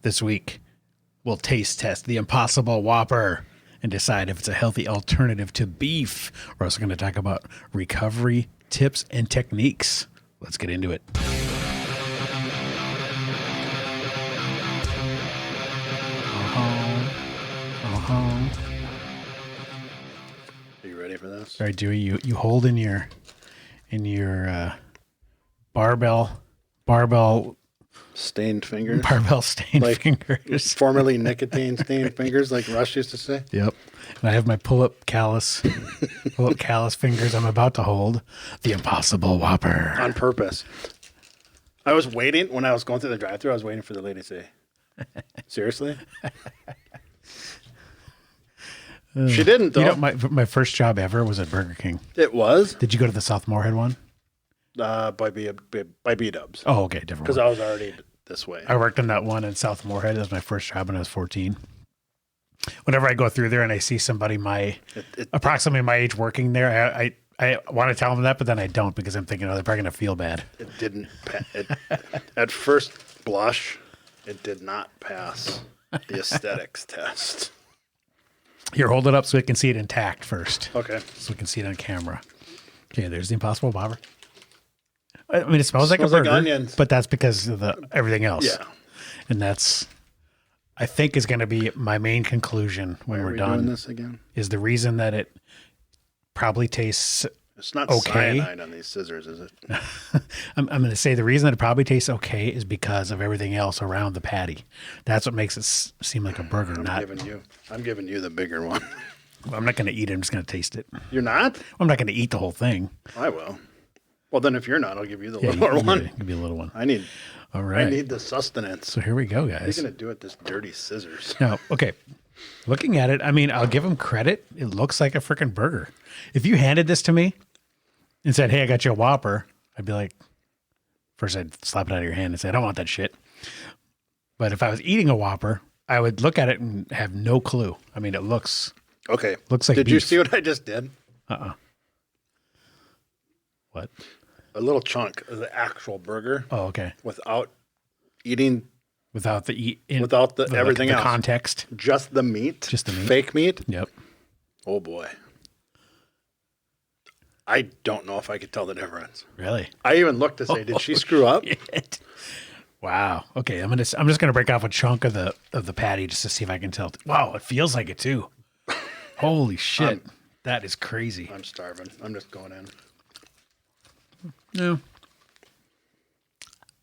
This week, we'll taste test the Impossible Whopper and decide if it's a healthy alternative to beef. We're also going to talk about recovery tips and techniques. Let's get into it. Are you ready for this? All right, Dewey, you hold in your barbell Stained fingers. stained fingers. Formerly nicotine stained fingers, like Rush used to say. Yep. And I have my pull-up callus fingers. I'm about to hold the Impossible Whopper. On purpose. I was waiting, when I was going through the drive-thru, I was waiting for the lady to say, seriously? She didn't, though. You know, my first job ever was at Burger King. It was? Did you go to the South Moorhead one? By B-dubs. Oh, okay, different Because one. I was already this way. I worked on that one in South Moorhead. That was my first job when I was 14. Whenever I go through there and I see somebody approximately my age working there, I want to tell them that, but then I don't because I'm thinking, oh, they're probably going to feel bad. It didn't, at first blush, it did not pass the aesthetics test. Here, hold it up so we can see it intact first. Okay. So we can see it on camera. Okay, there's the Impossible Whopper. I mean, it smells like a Smells like burger, onions. but that's because of everything else. Yeah. And that's, I think, is going to be my main conclusion when Why are we're we done. doing this again? Is the reason that it probably tastes It's not okay. cyanide on these scissors, is it? I'm going to say the reason that it probably tastes okay is because of everything else around the patty. That's what makes it seem like a burger. I'm giving you the bigger one. I'm not going to eat it. I'm just going to taste it. You're not? I'm not going to eat the whole thing. I will. Well, then if you're not, I'll give you the Yeah, little one. Give me a little one. All I right. need the sustenance. So here we go, What are you guys. going to do with this dirty scissors? Now, okay. Looking at it, I mean, I'll give them credit. It looks like a freaking burger. If you handed this to me and said, hey, I got you a Whopper, I'd be like, first I'd slap it out of your hand and say, I don't want that shit. But if I was eating a Whopper, I would look at it and have no clue. I mean, it looks Okay. like Did you beef. see what I just did? What? A little chunk of the actual burger Oh, okay. without eating, Without the everything the else. context. Just the meat. Just the meat. Fake meat. Yep. Oh, boy. I don't know if I could tell the difference. Really? I even looked to say, did she screw up? Shit. Wow. Okay, I'm just gonna break off a chunk of the patty just to see if I can tell. Wow, it feels like it too. Holy shit, that is crazy. I'm starving. I'm just going in. No,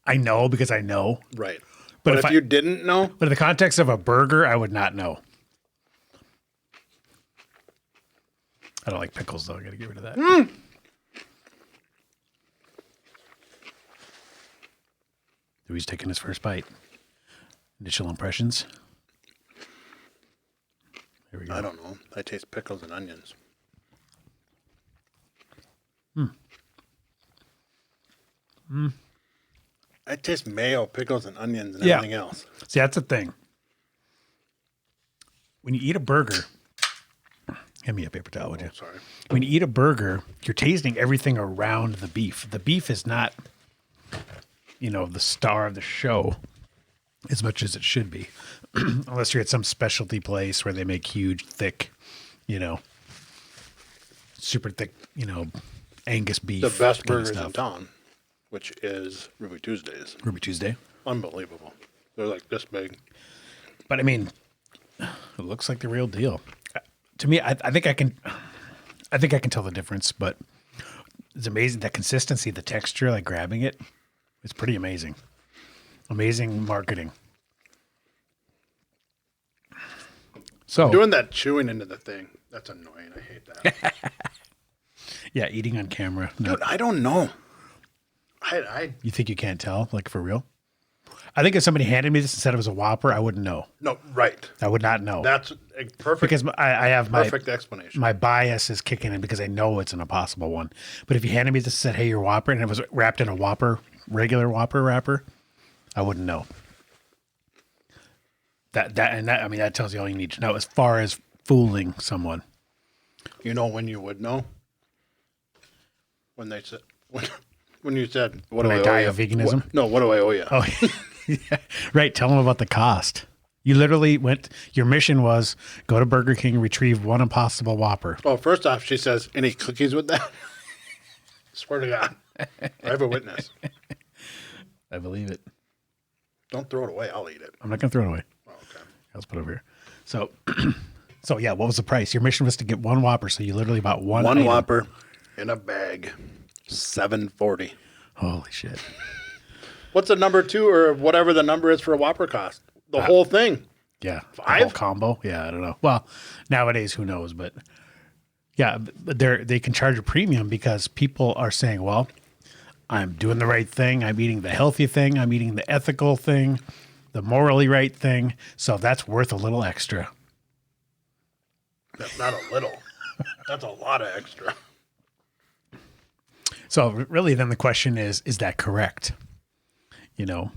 I know because I know. Right. But But if you didn't know, But in the context of a burger, I would not know. I don't like pickles though. I gotta get rid of that. He's taking his first bite. Initial impressions. Here we go. I don't know. I taste pickles and onions. I taste mayo, pickles, and onions, and everything else. See, that's the thing. When you eat a burger, hand me a paper towel, would you? Sorry. When you eat a burger, you're tasting everything around the beef. The beef is not, the star of the show as much as it should be. Unless you're at some specialty place where they make huge, thick, super thick, Angus beef. The best kind of burgers in stuff. town, which is Ruby Tuesdays. Ruby Tuesday. Unbelievable. They're like this big. But I mean, it looks like the real deal. To me, I think I can tell the difference, but it's amazing. That consistency, the texture, like grabbing it, it's pretty amazing. Amazing marketing. So Doing that chewing into the thing, that's annoying. I hate that. yeah, eating on camera. No, Dude, I don't know. I you think you can't tell, like for real? I think if somebody handed me this and said it was a Whopper, I wouldn't know. no, right. I would not know. That's a perfect, because I have perfect explanation. my bias is kicking in because I know it's an Impossible one. But if you handed me this and said, hey, your Whopper, and it was wrapped in a Whopper, regular Whopper wrapper, I wouldn't know. That tells you all you need to know as far as fooling someone. You know when you would know? When they said when you said, "What do When I I die owe of you?" veganism? What do I owe you? Oh, Right. Tell them about the cost. You literally your mission was go to Burger King, retrieve one Impossible Whopper. Well, first off, she says, any cookies with that? Swear to God. I have a witness. I believe it. Don't throw it away. I'll eat it. I'm not going to throw it away. Oh, okay. Let's put it over here. So, yeah, what was the price? Your mission was to get one Whopper, so you literally bought one item. Whopper in a bag. $7.40. Holy shit. What's the number 2 or whatever the number is for a Whopper cost? The whole thing. Yeah. The 5? whole combo? Yeah, I don't know. Well, nowadays, who knows? But yeah, but they can charge a premium because people are saying, well, I'm doing the right thing. I'm eating the healthy thing. I'm eating the ethical thing, the morally right thing. So that's worth a little extra. That's not a little. That's a lot of extra. So really then the question is that correct? You know,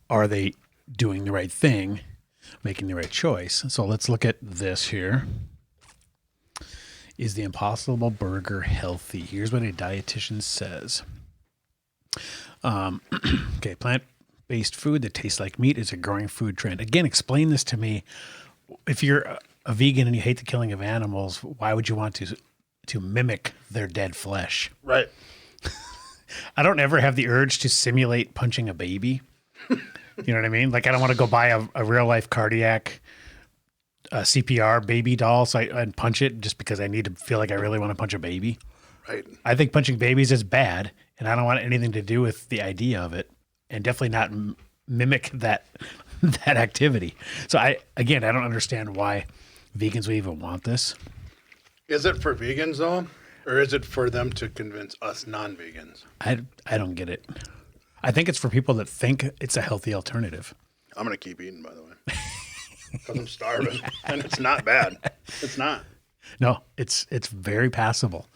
are they doing the right thing, making the right choice? So let's look at this here. Is the Impossible Burger healthy? Here's what a dietitian says. Okay, plant-based food that tastes like meat is a growing food trend. Again, explain this to me. If you're a vegan and you hate the killing of animals, why would you want to mimic their dead flesh? Right. I don't ever have the urge to simulate punching a baby. You know what I mean? Like I don't want to go buy a real life cardiac CPR baby doll and punch it just because I need to feel like I really want to punch a baby. Right. I think punching babies is bad, and I don't want anything to do with the idea of it, and definitely not mimic that activity. So I don't understand why vegans would even want this. Is it for vegans though, or is it for them to convince us non-vegans? I don't get it. I think it's for people that think it's a healthy alternative. I'm gonna keep eating, by the way, because I'm starving, and it's not bad. It's not. No, it's very passable.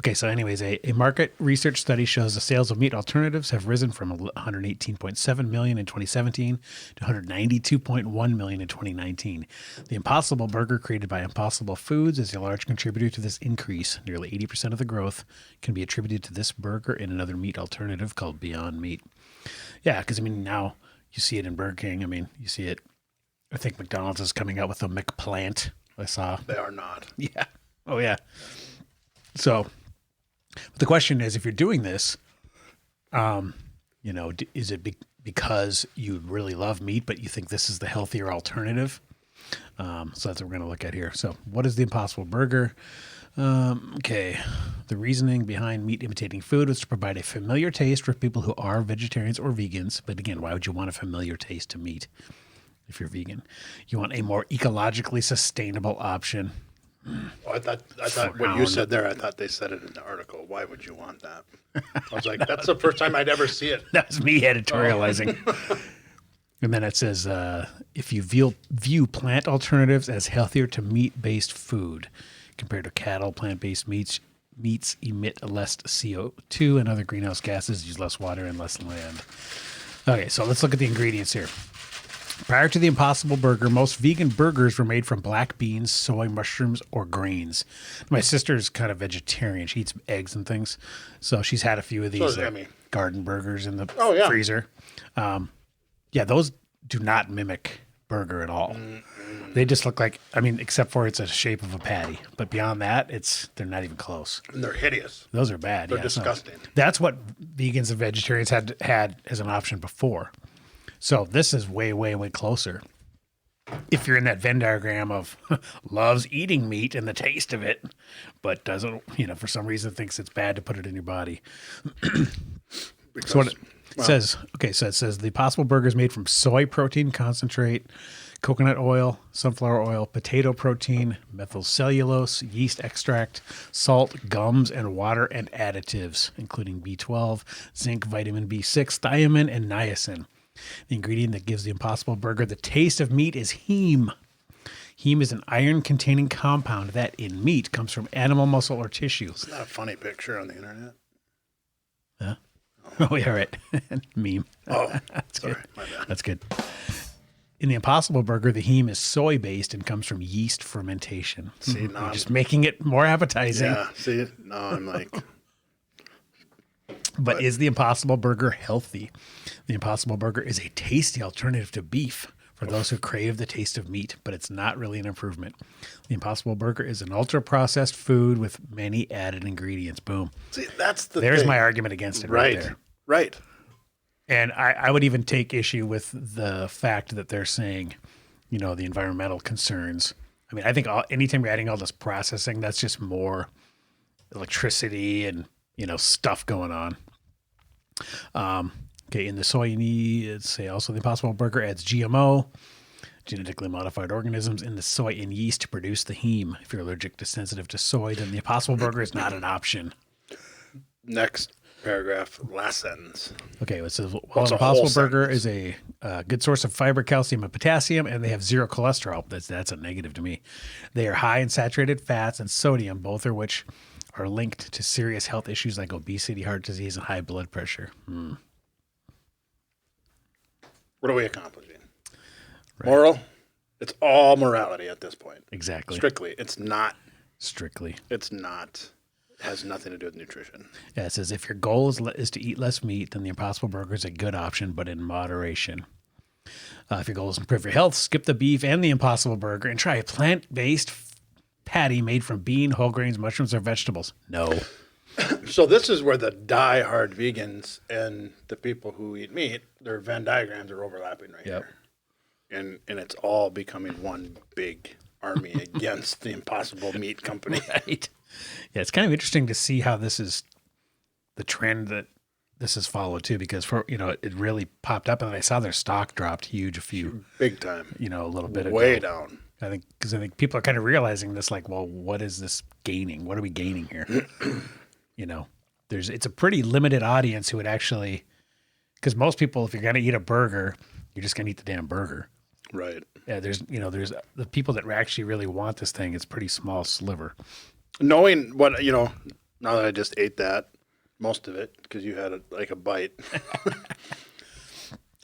Okay, so anyways, a market research study shows the sales of meat alternatives have risen from 118.7 million in 2017 to 192.1 million in 2019. The Impossible Burger created by Impossible Foods is a large contributor to this increase. Nearly 80% of the growth can be attributed to this burger and another meat alternative called Beyond Meat. Yeah, because I mean, now you see it in Burger King. I mean, you see it. I think McDonald's is coming out with a McPlant. I saw. They are not. Yeah. Oh, yeah. So the question is, if you're doing this, is it because you really love meat, but you think this is the healthier alternative? So that's what we're going to look at here. So what is the Impossible Burger? Okay. The reasoning behind meat imitating food was to provide a familiar taste for people who are vegetarians or vegans. But again, why would you want a familiar taste to meat? If you're vegan, you want a more ecologically sustainable option. Well, I thought what you said there, I thought they said it in the article. Why would you want that? I was like, that's the first time I'd ever see it. That was me editorializing. And then it says, if you view plant alternatives as healthier to meat-based food compared to cattle, plant-based meats emit less CO2 and other greenhouse gases, use less water and less land. Okay, so let's look at the ingredients here. Prior to the Impossible Burger, most vegan burgers were made from black beans, soy, mushrooms, or grains. My sister's kind of vegetarian. She eats eggs and things. So she's had a few of these garden burgers in the freezer. Those do not mimic burger at all. Mm-hmm. They just look like, except for it's a shape of a patty. But beyond that, they're not even close. And they're hideous. Those are bad. They're disgusting. So that's what vegans and vegetarians had as an option before. So this is way, way, way closer. If you're in that Venn diagram of loves eating meat and the taste of it, but doesn't, for some reason thinks it's bad to put it in your body. So what it says, it says the Impossible Burger is made from soy protein concentrate, coconut oil, sunflower oil, potato protein, methyl cellulose, yeast extract, salt, gums, and water and additives, including B12, zinc, vitamin B6, thiamine, and niacin. The ingredient that gives the Impossible Burger the taste of meat is heme. Heme is an iron-containing compound that, in meat, comes from animal muscle or tissue. It's not a funny picture on the internet. Huh? Oh, yeah, right. Meme. Oh, that's sorry, good. my bad. That's good. In the Impossible Burger, the heme is soy-based and comes from yeast fermentation. See, now just making it more appetizing. Yeah, see, now I'm like... But is the Impossible Burger healthy? The Impossible Burger is a tasty alternative to beef for those who crave the taste of meat, but it's not really an improvement. The Impossible Burger is an ultra-processed food with many added ingredients. Boom. See, that's the There's thing. my argument against it right there. Right. And I would even take issue with the fact that they're saying, you know, the environmental concerns. I mean, I think anytime you're adding all this processing, that's just more electricity and, you know, stuff going on. Okay, in the soy yeast, also the Impossible Burger adds GMO, genetically modified organisms, in the soy and yeast to produce the heme. If you're allergic to sensitive to soy, then the Impossible Burger is not an option. Next paragraph, last sentence. Okay, it says, It's well, a Impossible whole Burger sentence. is a good source of fiber, calcium, and potassium, and they have zero cholesterol. That's a negative to me. They are high in saturated fats and sodium, both of which are linked to serious health issues like obesity, heart disease, and high blood pressure. What are we accomplishing? Moral? It's all morality at this point. Exactly. Strictly. It's not. Strictly. It has nothing to do with nutrition. Yeah, it says if your goal is to eat less meat, then the Impossible Burger is a good option, but in moderation. If your goal is to improve your health, skip the beef and the Impossible Burger and try a plant-based patty made from bean, whole grains, mushrooms, or vegetables. No. So this is where the die-hard vegans and the people who eat meat, their Venn diagrams are overlapping right Yep. here. And it's all becoming one big army against the Impossible Meat Company. Right. Yeah, it's kind of interesting to see how this is the trend that this is followed too, because it really popped up and I saw their stock dropped huge Big time. a little bit ago. Way down. I think people are kind of realizing this, like, well, what is this gaining? What are we gaining here? It's a pretty limited audience who would actually, because most people, if you're going to eat a burger, you're just going to eat the damn burger. Right. Yeah, there's the people that actually really want this thing. It's a pretty small sliver. Knowing what, now that I just ate that, most of it, because you had a bite.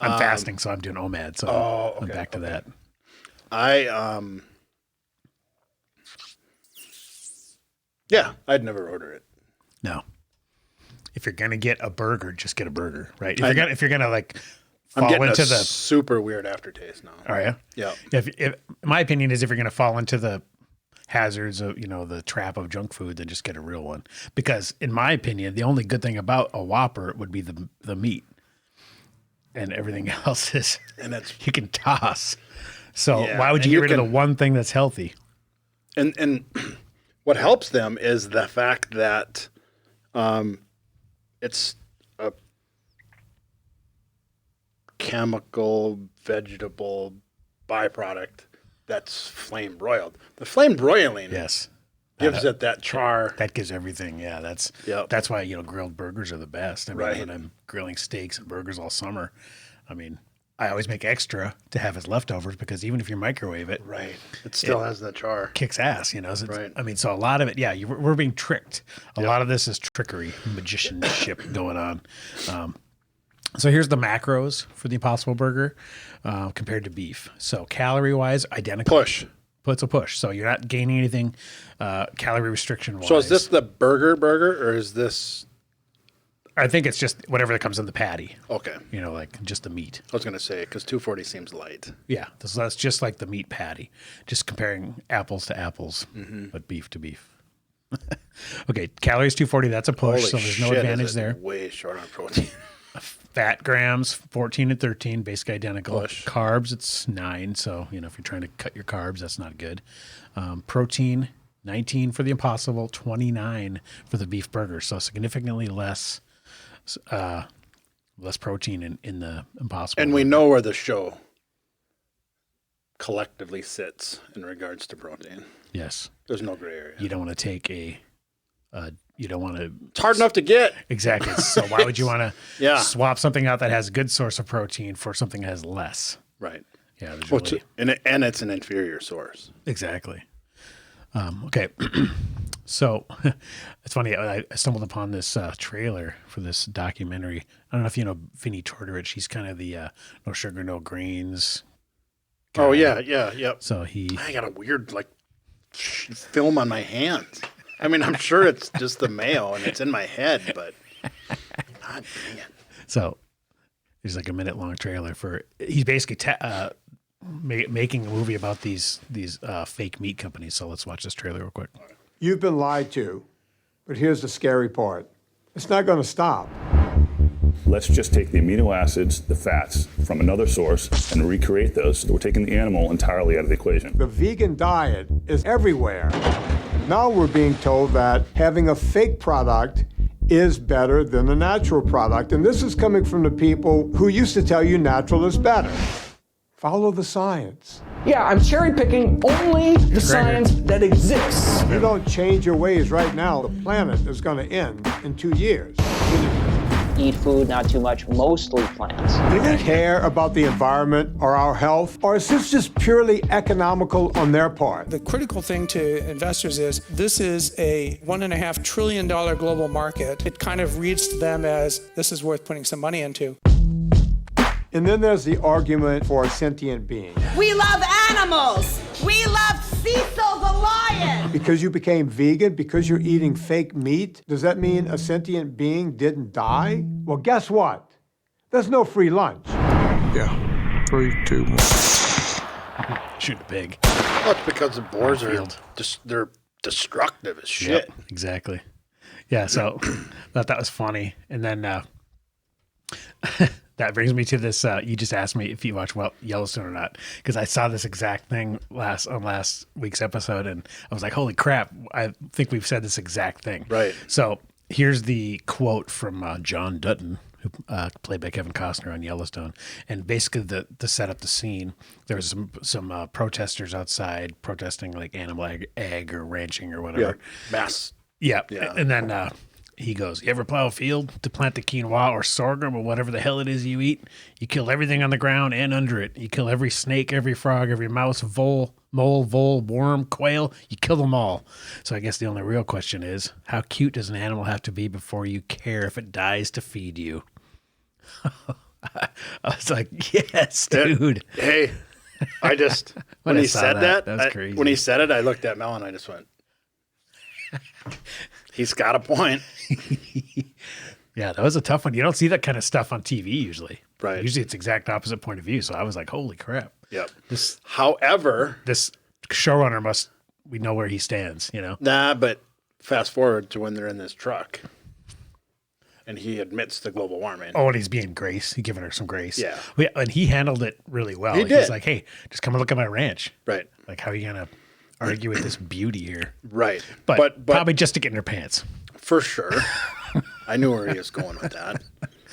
I'm fasting, so I'm doing OMAD, so I'm back to that. I'd never order it. No. If you're gonna get a burger, just get a burger, right? If you're gonna like I'm fall getting into a the super weird aftertaste now. are you? Yeah. If my opinion is if you're gonna fall into the hazards of the trap of junk food, then just get a real one. Because in my opinion, the only good thing about a Whopper would be the meat, and everything else is you can toss. So why would you get rid of the one thing that's healthy? And what helps them is the fact that it's a chemical vegetable byproduct that's flame broiled. The flame broiling Yes. gives it that char. That gives everything. Yeah, that's why grilled burgers are the best. I mean, when I'm grilling steaks and burgers all summer, I mean, I always make extra to have as leftovers because even if you microwave it, it still has that char. Kicks ass. So Right. I mean, so a lot of it, we're being tricked. A lot of this is trickery, magicianship going on. So here's the macros for the Impossible Burger compared to beef. So calorie-wise, identical. It's a push. So you're not gaining anything calorie restriction-wise. So is this the burger, or is this? I think it's just whatever that comes in the patty. Okay. Like just the meat. I was going to say, because 240 seems light. Yeah. So that's just like the meat patty. Just comparing apples to apples, but beef to beef. Okay. Calories 240. That's a push. Holy so there's no shit, advantage is it there. Way short on protein. Fat grams, 14 and 13, basically identical. Push. Carbs, it's 9. So, if you're trying to cut your carbs, that's not good. Protein, 19 for the Impossible, 29 for the beef burger. So significantly less protein in the Impossible And burger. we know where the show collectively sits in regards to protein. Yes. There's no gray area. You don't want to take you don't want to. It's hard enough to get. Exactly. So why would you want to Yeah. swap something out that has a good source of protein for something that has less? Right. Yeah. There's Well, really, and it's an inferior source. exactly. Okay. So it's funny. I stumbled upon this trailer for this documentary. I don't know if you know Vinnie Tortorich. She's kind of the no sugar, no grains guy. Oh, yeah. Yep. So I got a weird, film on my hands. I mean, I'm sure it's just the mayo and it's in my head, but God dang it. So there's like a minute-long trailer for. He's basically making a movie about these fake meat companies. So let's watch this trailer real quick. You've been lied to, but here's the scary part. It's not going to stop. Let's just take the amino acids, the fats, from another source and recreate those. So we're taking the animal entirely out of the equation. The vegan diet is everywhere. Now we're being told that having a fake product is better than a natural product. And this is coming from the people who used to tell you natural is better. Follow the science. Yeah, I'm cherry picking only the science that exists. If you don't change your ways right now, the planet is going to end in 2 years. Eat food, not too much, mostly plants. Do they care about the environment or our health? Or is this just purely economical on their part? The critical thing to investors is this is a $1.5 trillion global market. It kind of reads to them as this is worth putting some money into. And then there's the argument for a sentient being. We love animals. We love Cecil the lion. Because you became vegan, because you're eating fake meat, does that mean a sentient being didn't die? Well, guess what? There's no free lunch. Yeah. 3, 2, 1. Shoot a pig. Well, it's because the boars are they're destructive as shit. Yep, exactly. Yeah, so thought that was funny. And then that brings me to this. You just asked me if you watch Yellowstone or not, because I saw this exact thing on last week's episode, and I was like, "Holy crap!" I think we've said this exact thing. Right. So here's the quote from John Dutton, who played by Kevin Costner on Yellowstone, and basically to set up the scene, there was some protesters outside protesting like animal ag or ranching or whatever. Yeah. Mass. Yeah. Yeah. And then he goes, "You ever plow a field to plant the quinoa or sorghum or whatever the hell it is you eat? You kill everything on the ground and under it. You kill every snake, every frog, every mouse, mole, vole, worm, quail. You kill them all." So I guess the only real question is, how cute does an animal have to be before you care if it dies to feed you? I was like, yes, dude. Hey, I just, when he said that was crazy. when he said it, I looked at Mel and I just went, he's got a point. Yeah, that was a tough one. You don't see that kind of stuff on TV usually. Right. Usually it's exact opposite point of view. So I was like, holy crap. Yep. This However, showrunner we know where he stands, you know? nah, but fast forward to when they're in this truck and he admits to global warming. Oh, and he's being grace. He's giving her some grace. Yeah. And he handled it really well. He did. He's like, hey, just come and look at my ranch. Right. Like, how are you going to argue with this beauty here? Right. But probably just to get in her pants. For sure. I knew where he was going with that.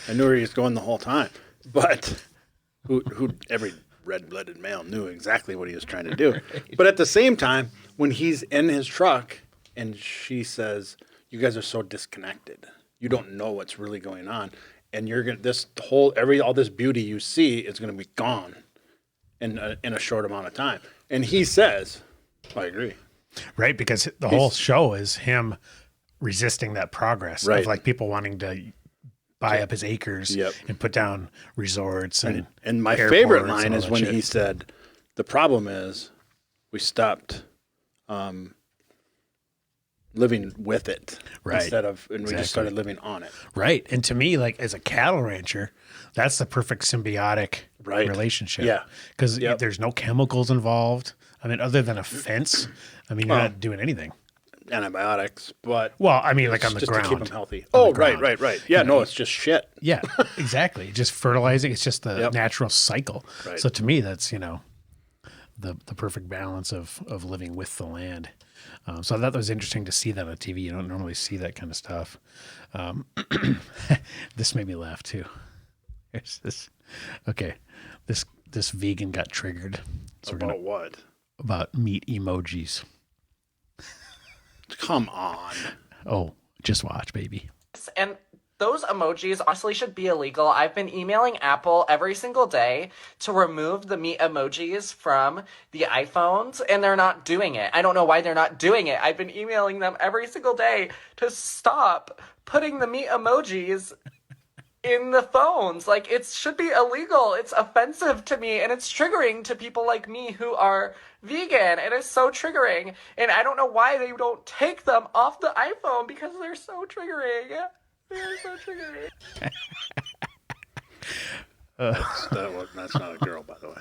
I knew where he was going the whole time. But every red-blooded male knew exactly what he was trying to do. Right. But at the same time, when he's in his truck and she says, "You guys are so disconnected. You don't know what's really going on, and you're gonna all this beauty you see is going to be gone in a short amount of time." And he says, "I agree." Right, because the whole show is him resisting that progress of like people wanting to buy up his acres and put down resorts and my favorite line is when he said, "The problem is we stopped living with it instead of, and we just started living on it." Right. And to me, like as a cattle rancher, that's the perfect symbiotic relationship. Yeah. Because there's no chemicals involved. I mean, other than a fence, I mean, you're not doing anything. Antibiotics, but I mean, like on the just ground to keep them healthy. Oh, right. Yeah, no, it's just shit. Yeah, exactly. Just fertilizing. It's just the natural cycle. Right. So to me, that's the perfect balance of living with the land. So that was interesting to see that on TV. You don't normally see that kind of stuff. This made me laugh too. Here's this. Okay, this vegan got triggered. So About what? About meat emojis. Come on. Oh, just watch, baby. And those emojis honestly should be illegal. I've been emailing Apple every single day to remove the meat emojis from the iPhones, and they're not doing it. I don't know why they're not doing it. I've been emailing them every single day to stop putting the meat emojis in the phones. Like, it should be illegal. It's offensive to me, and it's triggering to people like me who are vegan. It is so triggering, and I don't know why they don't take them off the iPhone because they're so triggering. That's not a girl, by the way.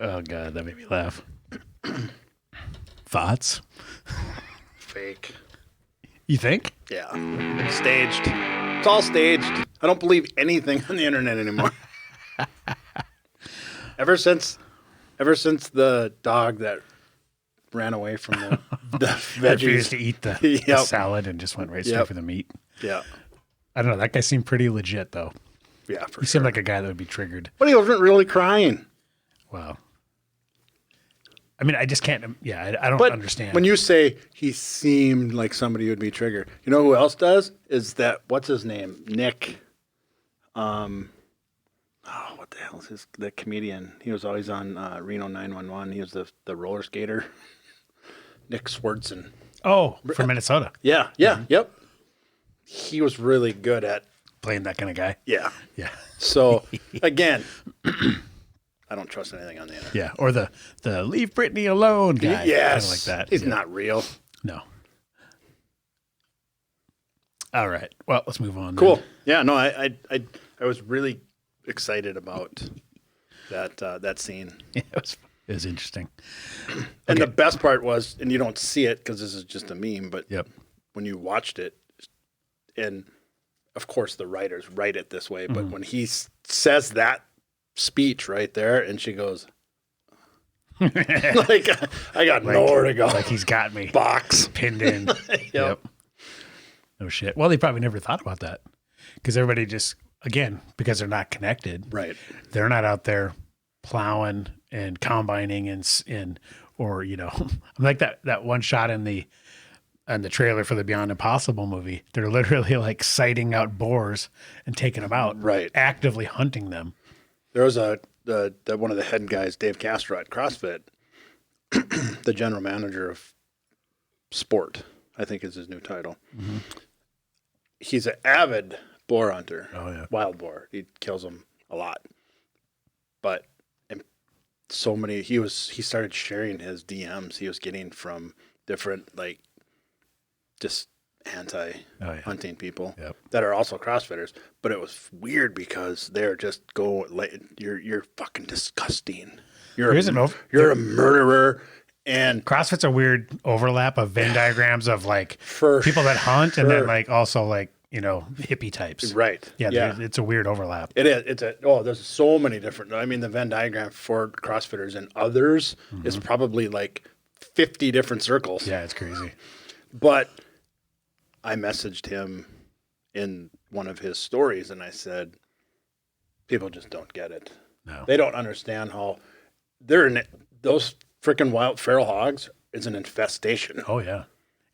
Oh God, that made me laugh. Thoughts? Fake. You think? Yeah. Staged. It's all staged. I don't believe anything on the internet anymore. Ever since the dog that ran away from the veggies. Refused to eat the salad and just went right straight for the meat. Yeah. I don't know. That guy seemed pretty legit, though. Yeah, for He seemed like a guy that would be triggered. But he wasn't really crying. Wow. I mean, I just can't. Yeah, I don't understand. When you say he seemed like somebody who would be triggered, you know who else does? Is that, what's his name? Nick. What the hell is the comedian? He was always on Reno 911. He was the roller skater. Nick Swartzen. Oh, from Minnesota. Yeah, yep. He was really good at playing that kind of guy. Yeah. Yeah. So, again, I don't trust anything on the internet. Yeah, or the leave Britney alone guy. Yes. Kind of like that. He's not real. No. All right. Well, let's move on. Cool. Then. Yeah, no, I was really excited about that scene. Yeah, it was interesting. And the best part was, and you don't see it because this is just a meme, but yep. When you watched it, and of course the writers write it this way, but when he says that speech right there, and she goes, like, I got nowhere to go. Like he's got me. Box. Pinned in. Yep. No shit. Well, they probably never thought about that because everybody just, again, because they're not connected. Right. They're not out there plowing and combining and or, you know, like that one shot in the trailer for the Beyond Impossible movie. They're literally like sighting out boars and taking them out. Right. Actively hunting them. There was one of the head guys, Dave Castro at CrossFit, the general manager of sport, I think is his new title. Mm-hmm. He's an avid boar hunter. Oh yeah, wild boar. He kills them a lot. But so many, he started sharing his DMs he was getting from different like just anti-hunting people that are also CrossFitters. But it was weird because they're just you're fucking disgusting. You're a murderer. And CrossFit's a weird overlap of Venn diagrams of like people that hunt and then like also like, you know, hippie types. Right. Yeah. It's a weird overlap. It is. There's so many different, I mean, the Venn diagram for CrossFitters and others is probably like 50 different circles. Yeah, it's crazy. But I messaged him in one of his stories and I said, people just don't get it. No. They don't understand how those freaking wild feral hogs is an infestation. Oh yeah.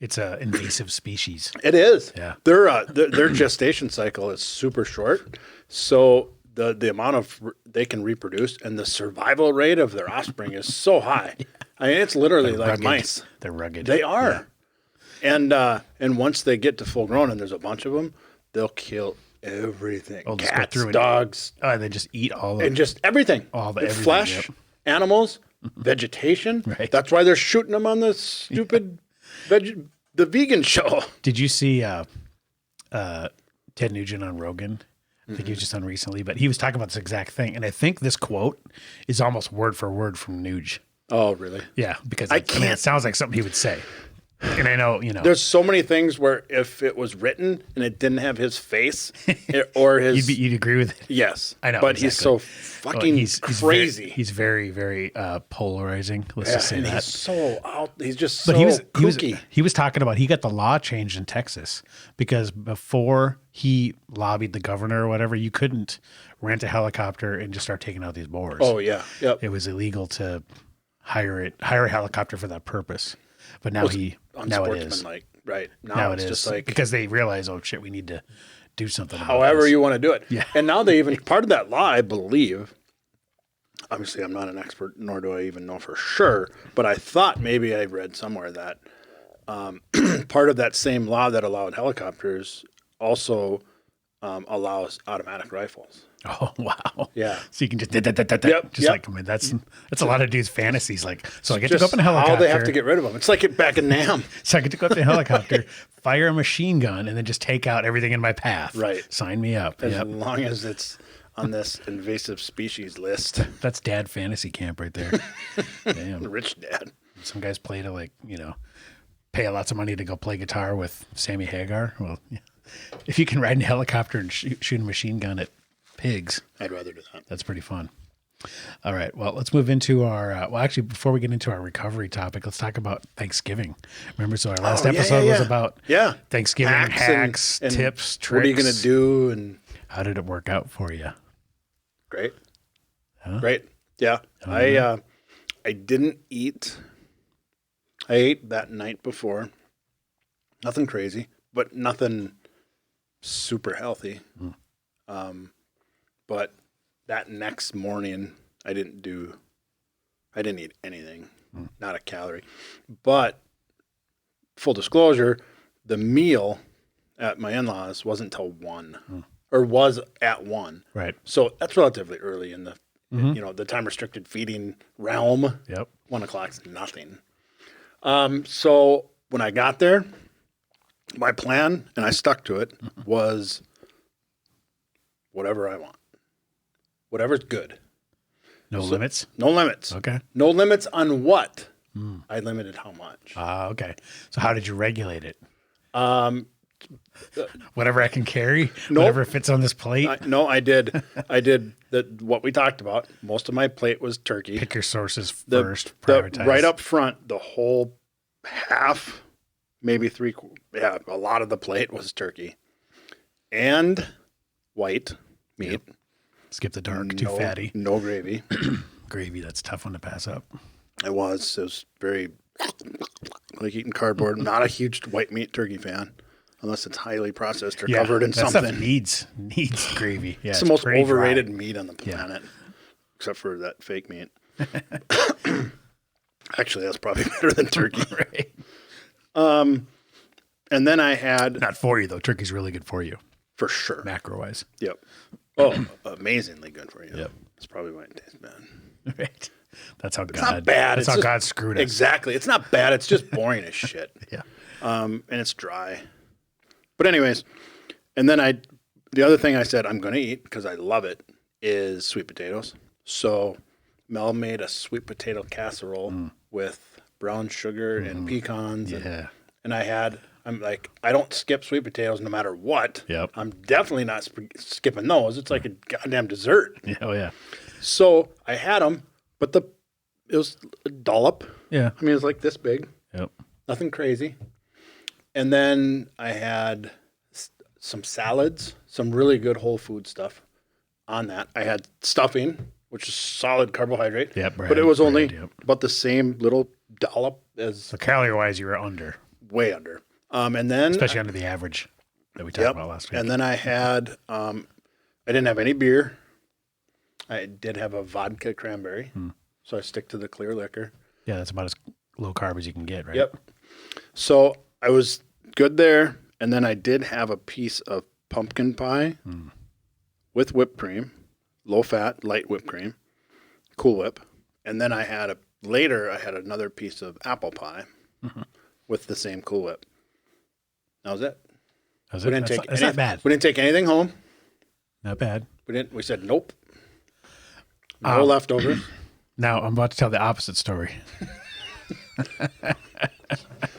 It's an invasive species. It is. Yeah. Their gestation cycle is super short. So the amount of they can reproduce and the survival rate of their offspring is so high. I mean, it's literally like rugged. mice. They're rugged. They are. Yeah. And once they get to full grown and there's a bunch of them, they'll kill everything. Oh, Cats, dogs. They just eat all of and just everything. All the everything, flesh, animals, vegetation. Right. That's why they're shooting them on this stupid the vegan show. Did you see Ted Nugent on Rogan? I think he was just on recently, but he was talking about this exact thing. And I think this quote is almost word for word from Nuge. Oh, really? Yeah, because it sounds like something he would say. And I know, you know. There's so many things where if it was written and it didn't have his face or his... You'd agree with it? Yes. I know, but exactly. he's so fucking crazy. He's very, very polarizing. Let's just say that. He's so out. He's just so kooky. He was talking about, he got the law changed in Texas because before he lobbied the governor or whatever, you couldn't rent a helicopter and just start taking out these boars. Oh, yeah. Yep. It was illegal to hire a helicopter for that purpose. But now now it is. Right. Now it's just like, because they realize, oh shit, we need to do something. However you want to do it. Yeah. And now they even, part of that law, I believe, obviously I'm not an expert, nor do I even know for sure, but I thought maybe I read somewhere that part of that same law that allowed helicopters also allows automatic rifles. Oh wow. Yeah. So you can just Yep, like, I mean, that's a lot of dudes' fantasies. Like, so I get to Just go up in a helicopter. how they have to get rid of them. It's like it back in Nam. So I get to go up in a helicopter, fire a machine gun, and then just take out everything in my path. Right. Sign me up. As Yep. long as it's on this invasive species list. That's dad fantasy camp right there. Damn. Rich dad. Some guys play to pay lots of money to go play guitar with Sammy Hagar. Well, yeah. If you can ride in a helicopter and shoot a machine gun at pigs, I'd rather do that. that's pretty fun. All right. Well, let's move into our, actually, before we get into our recovery topic, let's talk about Thanksgiving. Remember, so our last episode was about Thanksgiving hacks, and tips, tricks. What are you going to do? And how did it work out for you? Great. Huh? Great. Yeah. I didn't eat. I ate that night before. Nothing crazy, but nothing super healthy. But that next morning, I didn't eat anything, not a calorie. But full disclosure, the meal at my in-laws wasn't till 1, or was at 1. Right. So that's relatively early in the, the time restricted feeding realm. Yep. 1 o'clock's nothing. So when I got there, my plan, and I stuck to it, was whatever I want. Whatever's good. No limits? No limits. Okay. No limits on what. I limited how much. Okay. So how did you regulate it? Whatever I can carry? Nope. Whatever fits on this plate? No, I did. I did what we talked about. Most of my plate was turkey. Pick your sources first. Prioritize. Right up front, the whole half, maybe 3, a lot of the plate was turkey. And white meat. Yep. Skip the dark, too fatty. No gravy. Gravy, that's a tough one to pass up. It was very like eating cardboard. Not a huge white meat turkey fan, unless it's highly processed or covered in that something. Stuff needs gravy. Yeah, it's the most overrated dry. meat on the planet, except for that fake meat. Actually, that's probably better than turkey. Right. And then I had not for you though. Turkey's really good for you, for sure, macro wise. Yep. Oh, amazingly good for you. Yep. That's probably why it tastes bad. Right. That's how it's God. Not bad. That's it's how God screwed us. Exactly. It's not bad. It's just boring as shit. Yeah. And it's dry. But anyways, and then the other thing I said I'm going to eat because I love it is sweet potatoes. So Mel made a sweet potato casserole with brown sugar and pecans. Yeah. And I'm like, I don't skip sweet potatoes no matter what. Yep. I'm definitely not skipping those. It's like a goddamn dessert. Yeah. Oh yeah. So I had them, but it was a dollop. Yeah. I mean, it was like this big. Yep. Nothing crazy. And then I had some salads, some really good whole food stuff on that. I had stuffing, which is solid carbohydrate. Yeah, but it was only about the same little dollop as. So calorie wise, you were under. Way under. And then especially under the average that we talked about last week. And then I had I didn't have any beer. I did have a vodka cranberry. So I stick to the clear liquor. Yeah, that's about as low carb as you can get, right? Yep. So I was good there. And then I did have a piece of pumpkin pie with whipped cream, low fat, light whipped cream, Cool Whip. And then I had another piece of apple pie with the same Cool Whip. That was it. That's not bad. We didn't take anything home. Not bad. We said nope. No leftovers. Now I'm about to tell the opposite story.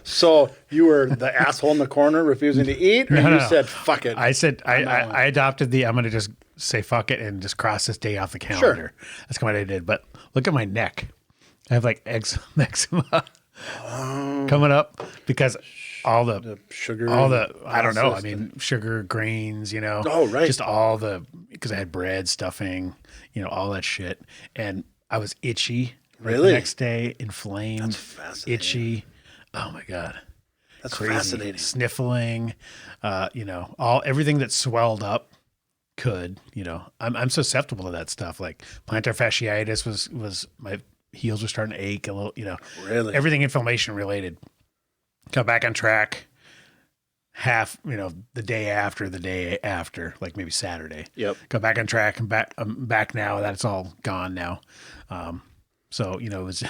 So you were the asshole in the corner refusing to eat, or you said fuck it? I said I adopted I'm going to just say fuck it and just cross this day off the calendar. Sure. That's what I did. But look at my neck. I have like eczema coming up because all the sugar, I don't know. I mean, sugar, grains, Oh, right. Just because I had bread, stuffing, all that shit. And I was itchy. Really? The next day, inflamed. That's fascinating. Itchy. Oh my God. That's crazy. Fascinating. Sniffling, everything that swelled up I'm susceptible to that stuff. Like plantar fasciitis was my heels were starting to ache a little, Really? Everything inflammation related. Got back on track. half, the day after, like maybe Saturday. Yep. Go back on track and back now. That's all gone now. So, it was,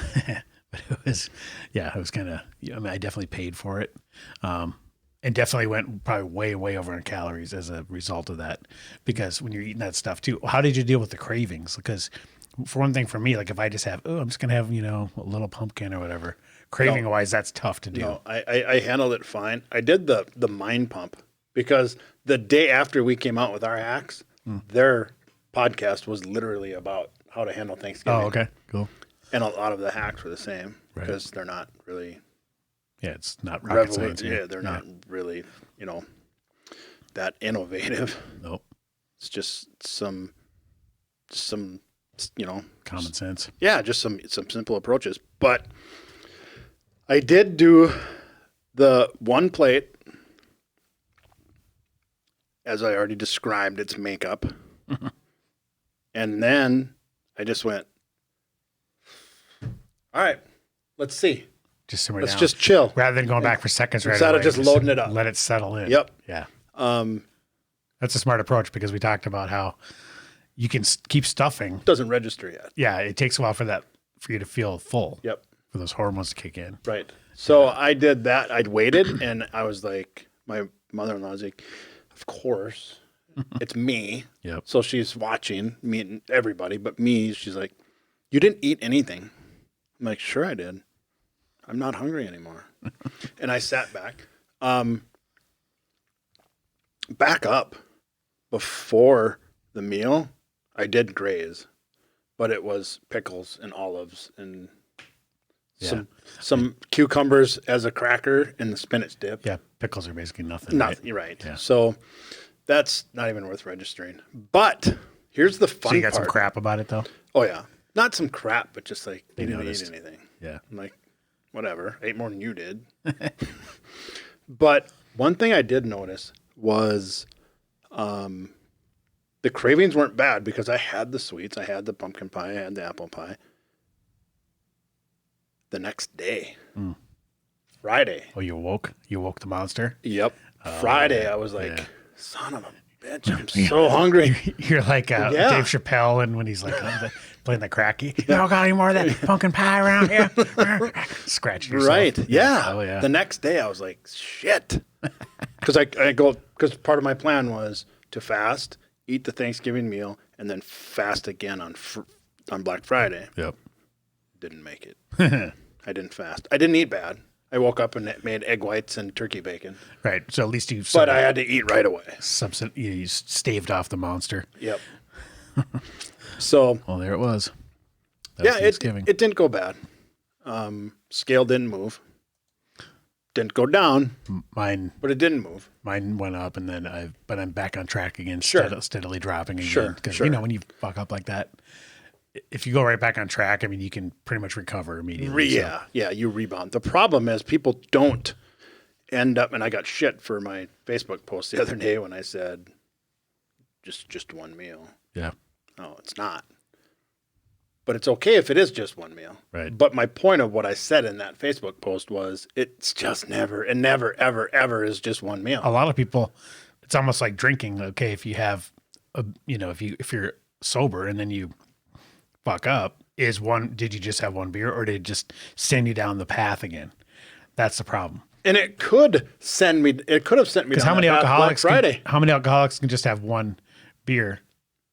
but it was kind of, I definitely paid for it. And definitely went probably way, way over in calories as a result of that. Because when you're eating that stuff too, how did you deal with the cravings? Because for one thing, for me, like if I just have, I'm just going to have, a little pumpkin or whatever, craving wise, that's tough to do. No, I handled it fine. I did the mind pump because the day after we came out with our hacks, their podcast was literally about how to handle Thanksgiving. Oh, okay, cool. And a lot of the hacks were the same because they're not really. Yeah, it's not rocket science. Yeah, they're not really, that innovative. Nope. It's just some, common sense. Yeah, just some simple approaches. But I did do the one plate, as I already described its makeup. And then I just went, all right, let's see. Just simmer Let's down. just chill. Rather than going back for seconds right Instead away. of just loading it up. Let it settle in. Yep. Yeah. That's a smart approach because we talked about how you can keep stuffing. Doesn't register yet. Yeah, it takes a while for you to feel full. Yep. For those hormones to kick in. Right. So I did that. I'd waited, and I was like, my mother-in-law was like, of course, it's me. Yep. So she's watching me and everybody, but me, she's like, you didn't eat anything. I'm like, sure I did. I'm not hungry anymore. And I sat back. Back up before the meal, I did graze, but it was pickles and olives and some cucumbers as a cracker and the spinach dip. Yeah, pickles are basically nothing. Nothing, right? Yeah. So that's not even worth registering. But here's the fun part. So you got some crap about it though? Oh yeah, not some crap, but just like They you didn't noticed. eat anything. Yeah. I'm like, whatever, ate more than you did. But one thing I did notice was the cravings weren't bad because I had the sweets, I had the pumpkin pie, I had the apple pie. The next day, Friday. Oh, you woke the monster? Yep. Friday, I was like, yeah. son of a bitch, I'm so hungry. You're like Dave Chappelle and when he's like playing the cracky. You don't got any more of that pumpkin pie around here? Scratching yourself. Right. Yeah. Oh, yeah. The next day I was like, shit. Because because part of my plan was to fast, eat the Thanksgiving meal, and then fast again on Black Friday. Yep. Didn't make it. I didn't fast. I didn't eat bad. I woke up and made egg whites and turkey bacon. Right. So at least you. But I had to eat right away. You staved off the monster. Yep. So. Well, there it was. That was Thanksgiving. It didn't go bad. Scale didn't move. Didn't go down. Mine. But it didn't move. Mine went up, and then I'm back on track again. Sure. Steadily dropping again. Sure. Because sure. when you fuck up like that, if you go right back on track, I mean, you can pretty much recover immediately. Yeah, you rebound. The problem is people don't end up, and I got shit for my Facebook post the other day when I said just one meal. Yeah. No, it's not. But it's okay if it is just one meal. Right. But my point of what I said in that Facebook post was it's just never, ever is just one meal. A lot of people, it's almost like drinking. Okay, if you have, if you're sober and then you fuck up, did you just have one beer or did it just send you down the path again? That's the problem. And it could have sent me down how many that path Black Friday. How many alcoholics can just have one beer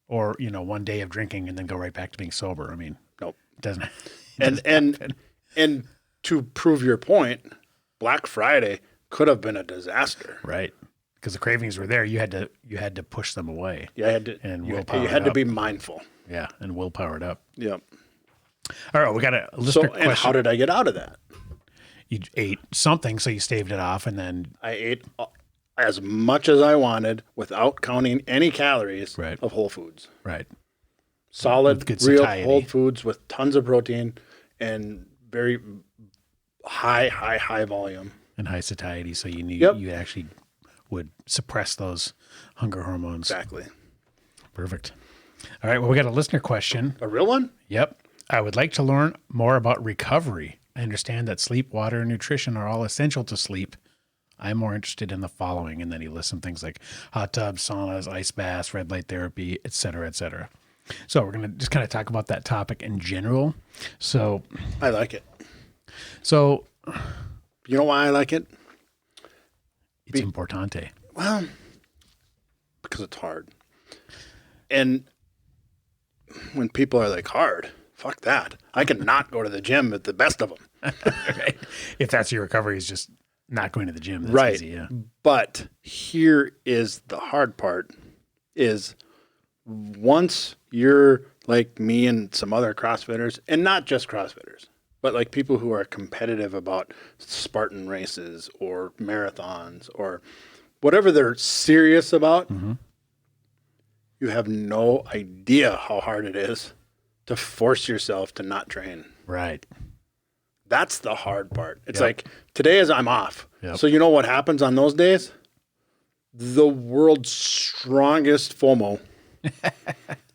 or, one day of drinking and then go right back to being sober? I mean, nope. It doesn't. And to prove your point, Black Friday could have been a disaster. Right. Because the cravings were there. You had to push them away. Yeah, you had to be mindful. Yeah, and willpower it up. Yep. All right, we got a listener question. And how did I get out of that? You ate something, so you staved it off, and then I ate as much as I wanted without counting any calories of whole foods. Right. Solid, good real satiety. whole foods with tons of protein and very high volume. And high satiety, so you actually would suppress those hunger hormones. Exactly. Perfect. All right, well, we got a listener question. A real one? Yep. I would like to learn more about recovery. I understand that sleep, water, and nutrition are all essential to sleep. I'm more interested in the following. And then he lists some things like hot tubs, saunas, ice baths, red light therapy, et cetera, et cetera. So we're going to just kind of talk about that topic in general. So I like it. So you know why I like it? It's importante. Well, because it's hard. And when people are like, hard, fuck that. I can not go to the gym at the best of them. Right. If that's your recovery, is just not going to the gym. That's right. easy, yeah. But here is the hard part is once you're like me and some other CrossFitters, and not just CrossFitters, but like people who are competitive about Spartan races or marathons or whatever they're serious about, you have no idea how hard it is to force yourself to not train. Right. That's the hard part. It's like today is I'm off. Yep. So you know what happens on those days? The world's strongest FOMO,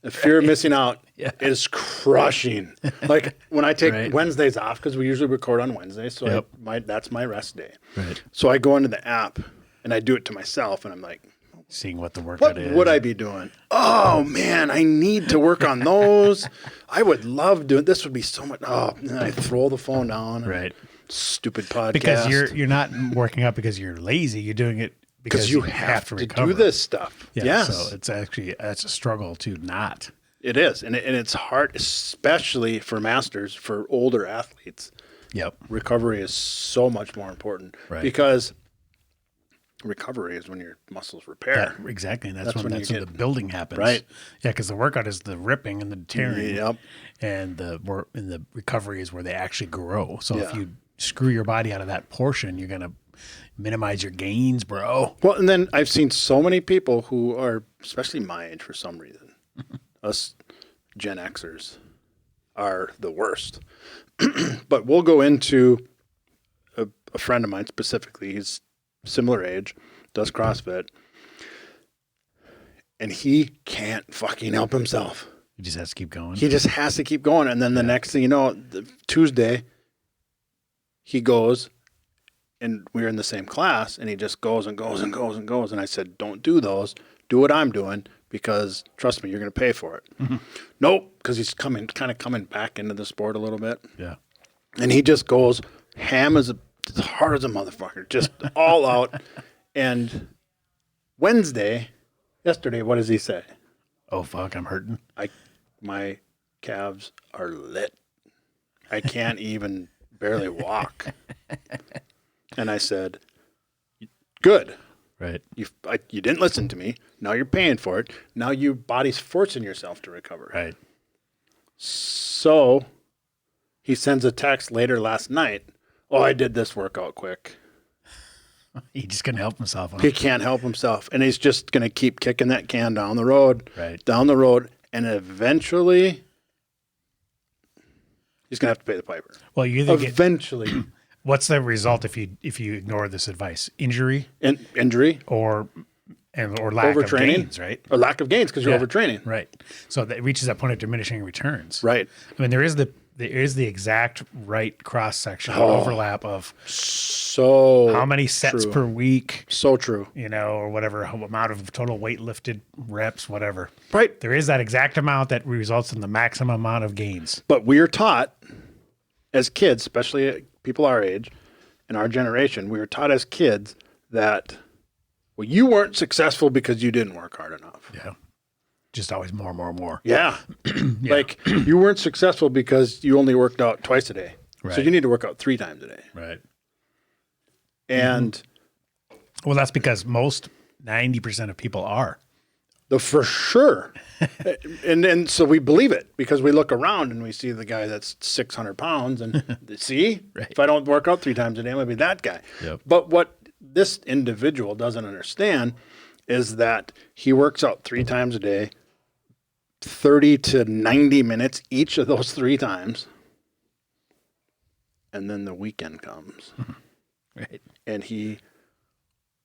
the fear of missing out, is crushing. Like when I take Wednesdays off, because we usually record on Wednesdays, so that's my rest day. Right. So I go into the app and I do it to myself, and I'm like, seeing what the workout is. What would I be doing? Oh man, I need to work on those. I would love doing this. Would be so much. Oh, and then I throw the phone down. Right. Stupid podcast. Because you're not working out because you're lazy. You're doing it because you have to recover. Do this stuff. Yeah, yes. So it's a struggle to not. It is, and it's hard, especially for masters, for older athletes. Yep. Recovery is so much more important because recovery is when your muscles repair. Exactly. And that's when the building happens. Right. Yeah, because the workout is the ripping and the tearing. Yep. And the recovery is where they actually grow. So if you screw your body out of that portion, you're going to minimize your gains, bro. Well, and then I've seen so many people who are, especially my age for some reason, us Gen Xers are the worst. But we'll go into a friend of mine specifically. He's similar age, does CrossFit, and he can't fucking help himself. He just has to keep going. He just has to keep going. And then the next thing you know, Tuesday, he goes, and we're in the same class, and he just goes and goes and goes and goes. And I said, don't do those. Do what I'm doing, because trust me, you're going to pay for it. Nope, because he's coming back into the sport a little bit. Yeah. And he just goes ham as hard as a motherfucker, just all out. And yesterday, what does he say? Oh, fuck, I'm hurting. My calves are lit. I can't even barely walk. And I said, good. Right. You didn't listen to me. Now you're paying for it. Now your body's forcing yourself to recover. Right. So he sends a text later last night. Oh, I did this workout quick. He just couldn't help himself. He can't help himself. And he's just going to keep kicking that can down the road. Right. Down the road. And eventually, he's going to have to pay the piper. Well, you either eventually. What's the result if you ignore this advice? Injury? Injury. Or lack of gains, right? Or lack of gains because you're overtraining. Right. So that reaches that point of diminishing returns. Right. I mean, there is the exact right cross section overlap of how many sets per week. So true. Or whatever amount of total weight lifted reps, whatever. Right. There is that exact amount that results in the maximum amount of gains. But we are taught as kids, especially people our age and our generation, we were taught as kids that, well, you weren't successful because you didn't work hard enough. Yeah. Just always more. Yeah. Like you weren't successful because you only worked out twice a day. Right. So you need to work out 3 times a day. Right. And well, that's because most 90% of people are. For sure. and so we believe it because we look around and we see the guy that's 600 pounds and see, if I don't work out 3 times a day, I'm going to be that guy. Yep. But what this individual doesn't understand is that he works out 3 times a day, 30 to 90 minutes each of those 3 times. And then the weekend comes. Right. And he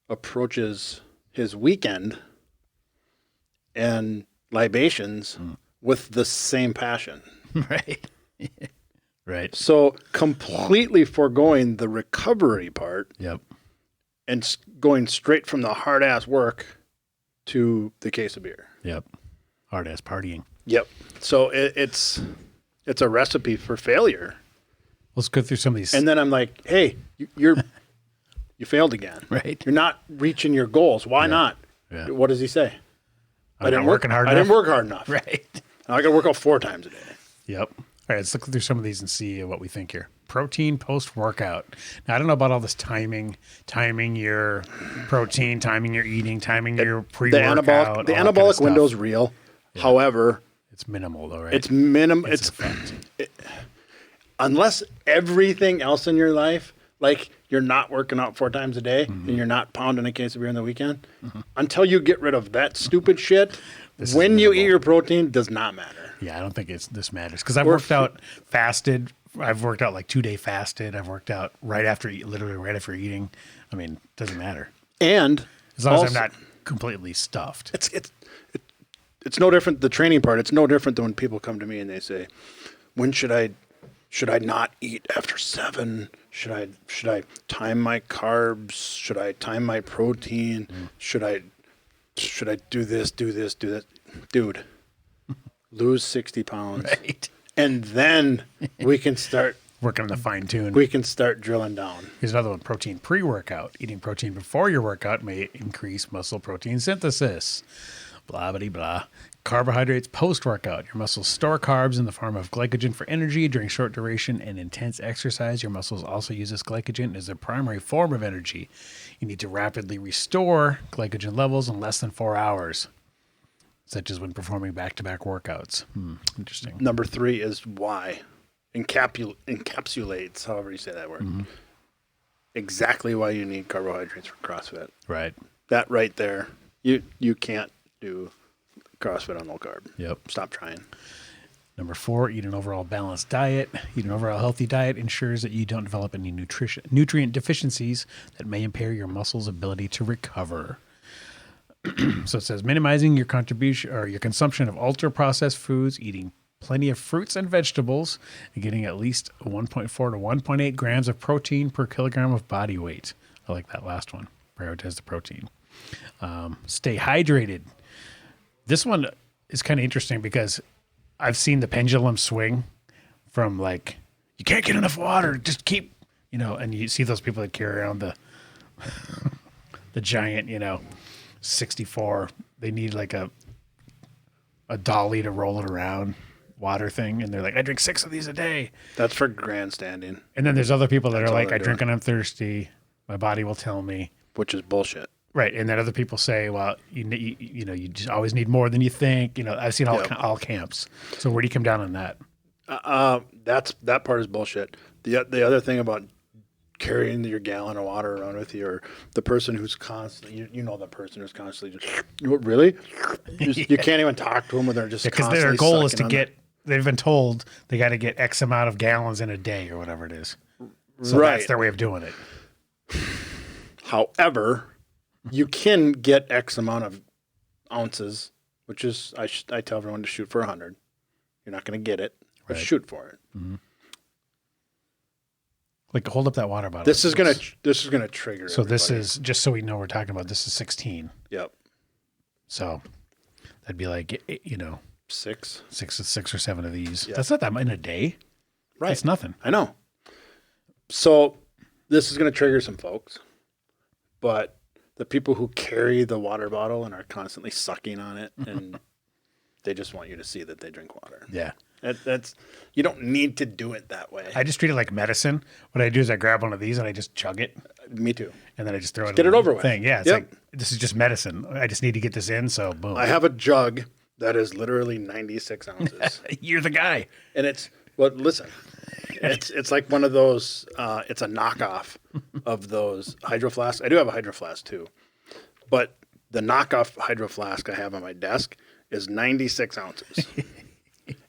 approaches his weekend and libations with the same passion. Right. Right. So completely foregoing the recovery part. Yep. and going straight from the hard ass work to the case of beer. Yep. Hard ass partying. Yep. So it's a recipe for failure. Let's go through some of these. And then I'm like, hey, you failed again. Right. You're not reaching your goals. Why not? Yeah. What does he say? I didn't work hard enough. I didn't work hard enough. Right. I got to work out 4 times a day. Yep. All right, let's look through some of these and see what we think here. Protein post-workout. Now, I don't know about all this timing your protein, timing your eating, timing your pre-workout. The anabolic window is real. Yeah. However, it's minimal though, right? It's minimal. Unless everything else in your life, like you're not working out 4 times a day and you're not pounding a case of beer on the weekend, until you get rid of that stupid shit, when you eat your protein does not matter. Yeah, I don't think this matters because I've worked out fasted. I've worked out like 2-day fasted. I've worked out literally right after eating. I mean, it doesn't matter. And as long as I'm not completely stuffed. It's no different. The training part, it's no different than when people come to me and they say, when should I not eat after 7? Should I time my carbs? Should I time my protein? Should I do this, do that? Dude, lose 60 pounds. Right. And then we can start working on the fine tune. We can start drilling down. Here's another one, protein pre-workout. Eating protein before your workout may increase muscle protein synthesis. Blah, blah, blah. Carbohydrates post-workout. Your muscles store carbs in the form of glycogen for energy during short duration and intense exercise. Your muscles also use this glycogen as their primary form of energy. You need to rapidly restore glycogen levels in less than 4 hours, such as when performing back-to-back workouts. Interesting. Number 3 is why. Encapsulates, however you say that word. Exactly why you need carbohydrates for CrossFit. Right. That right there. You can't do CrossFit on low carb. Yep. Stop trying. Number 4, eat an overall balanced diet. Eat an overall healthy diet ensures that you don't develop any nutrient deficiencies that may impair your muscles' ability to recover. So it says minimizing your contribution or your consumption of ultra-processed foods, eating plenty of fruits and vegetables, and getting at least 1.4 to 1.8 grams of protein per kilogram of body weight. I like that last one. Prioritize the protein. Stay hydrated. This one is kind of interesting because I've seen the pendulum swing from like, you can't get enough water, just keep, and you see those people that carry around the giant, 64, they need like a dolly to roll it around water thing. And they're like, I drink 6 of these a day. That's for grandstanding. And then there's other people that are like, I drink when I'm thirsty. My body will tell me. Which is bullshit. Right. And then other people say, well, you just always need more than you think. I've seen all camps. So where do you come down on that? That part is bullshit. The other thing about carrying your gallon of water around with you, or the person who's constantly, the person who's constantly just, really? You can't even talk to them when they're just because constantly their goal is to sucking get, they've been told they got to get X amount of gallons in a day or whatever it is. So right. That's their way of doing it. However, you can get X amount of ounces, which is, I tell everyone to shoot for 100. You're not going to get it, but shoot for it. Mm-hmm. Like, hold up that water bottle. This is gonna trigger. So everybody. this is, just so we know, we're talking about, this is 16. Yep. So that'd be like, 6 or 7 of these. Yep. That's not that much in a day. Right. That's nothing. I know. So this is gonna trigger some folks, but the people who carry the water bottle and are constantly sucking on it, and they just want you to see that they drink water. Yeah. That's you don't need to do it that way. I just treat it like medicine. What I do is I grab one of these and I just chug it. Me too. And then I just throw it. Get it over with. Thing. Yeah. It's like, this is just medicine. I just need to get this in. So boom. I have a jug that is literally 96 ounces. You're the guy. And listen, it's like one of those. It's a knockoff of those hydro flasks. I do have a hydro flask too, but the knockoff hydro flask I have on my desk is 96 ounces.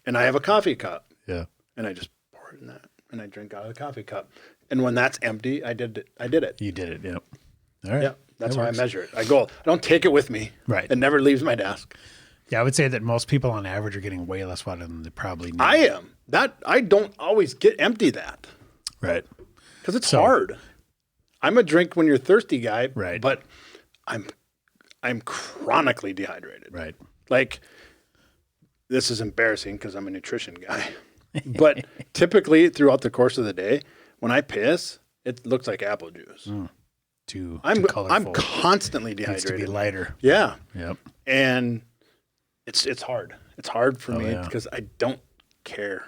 And I have a coffee cup. Yeah. And I just pour it in that. And I drink out of the coffee cup. And when that's empty, I did it. You did it, yep. All right. Yeah. That's how I measure it. I don't take it with me. Right. It never leaves my desk. Yeah, I would say that most people on average are getting way less water than they probably need. I am. I don't always empty that. Right. Because it's hard. I'm a drink when you're thirsty guy, Right. but I'm chronically dehydrated. Right. Like, this is embarrassing because I'm a nutrition guy. But typically throughout the course of the day, when I piss, it looks like apple juice. Too I'm colorful. constantly Needs dehydrated. to be lighter. Yeah. Yep. And it's hard. It's hard for me yeah. because I don't care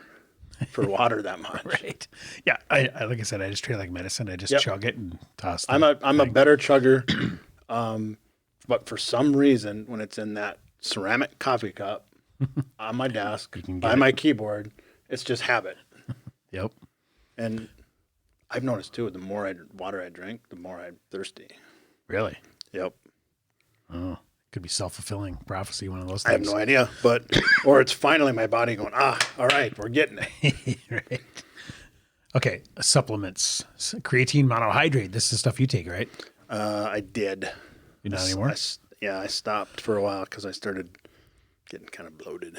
for water that much. Right. Yeah. I like I said, I just treat it like medicine. I just chug it and toss it. I'm a better chugger. But for some reason, when it's in that ceramic coffee cup on my desk by my keyboard, it's just habit. Yep. And I've noticed too, the more water I drink, the more I'm thirsty. Really? Yep. Oh, could be self-fulfilling prophecy, one of those I have things. no idea, or it's finally my body going, all right, we're getting it. Right. Okay, supplements. Creatine monohydrate. This is stuff you take, right? I did. You not anymore? I stopped for a while because I started getting kind of bloated.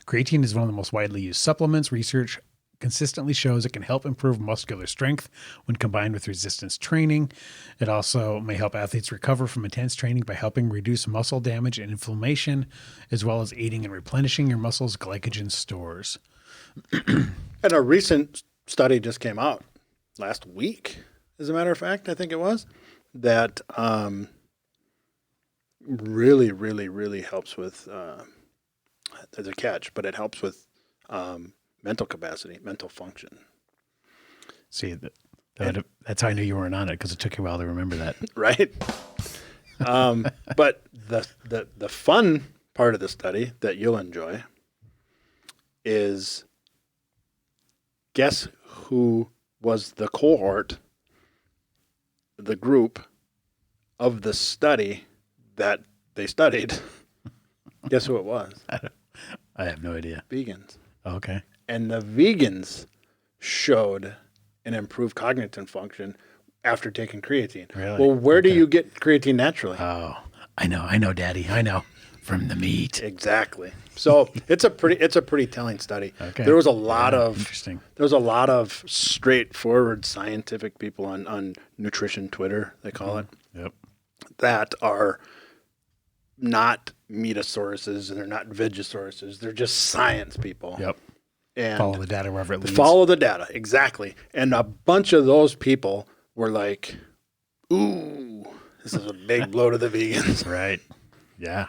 Creatine is one of the most widely used supplements. Research consistently shows it can help improve muscular strength when combined with resistance training. It also may help athletes recover from intense training by helping reduce muscle damage and inflammation, as well as aiding in replenishing your muscles' glycogen stores. And a recent study just came out last week, as a matter of fact, I think it was, that really, really, really helps with, there's a catch, but it helps with mental capacity, mental function. See, that's how I knew you weren't on it, because it took you a while to remember that. Right? But the fun part of the study that you'll enjoy is, guess who was the cohort, the group of the study that they studied? Guess who it was? I have no idea. Vegans. Okay. And the vegans showed an improved cognitive function after taking creatine. Really? Well, where do you get creatine naturally? Oh, I know, Daddy. I know. From the meat. Exactly. So it's a pretty telling study. Okay. There was a lot of interesting. There was a lot of straightforward scientific people on nutrition Twitter, they call it. Yep. That are not metasauruses and they're not vegasauruses. They're just science people. Yep. And follow the data wherever it leads. Follow the data, exactly. And a bunch of those people were like, ooh, this is a big blow to the vegans. Right. Yeah.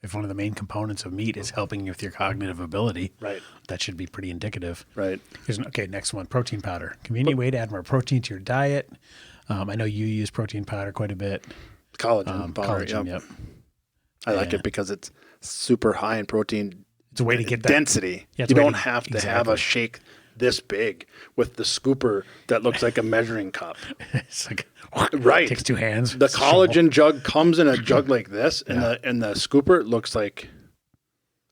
If one of the main components of meat is helping you with your cognitive ability, right, that should be pretty indicative. Right. Okay, next one, protein powder. Convenient way to add more protein to your diet. I know you use protein powder quite a bit. Collagen powder, yep. I like it because it's super high in protein. It's a way to get that density. Yeah, you don't have to have a shake this big with the scooper that looks like a measuring cup. It's like right. It takes two hands. The collagen jug comes in a jug like this, and the scooper looks like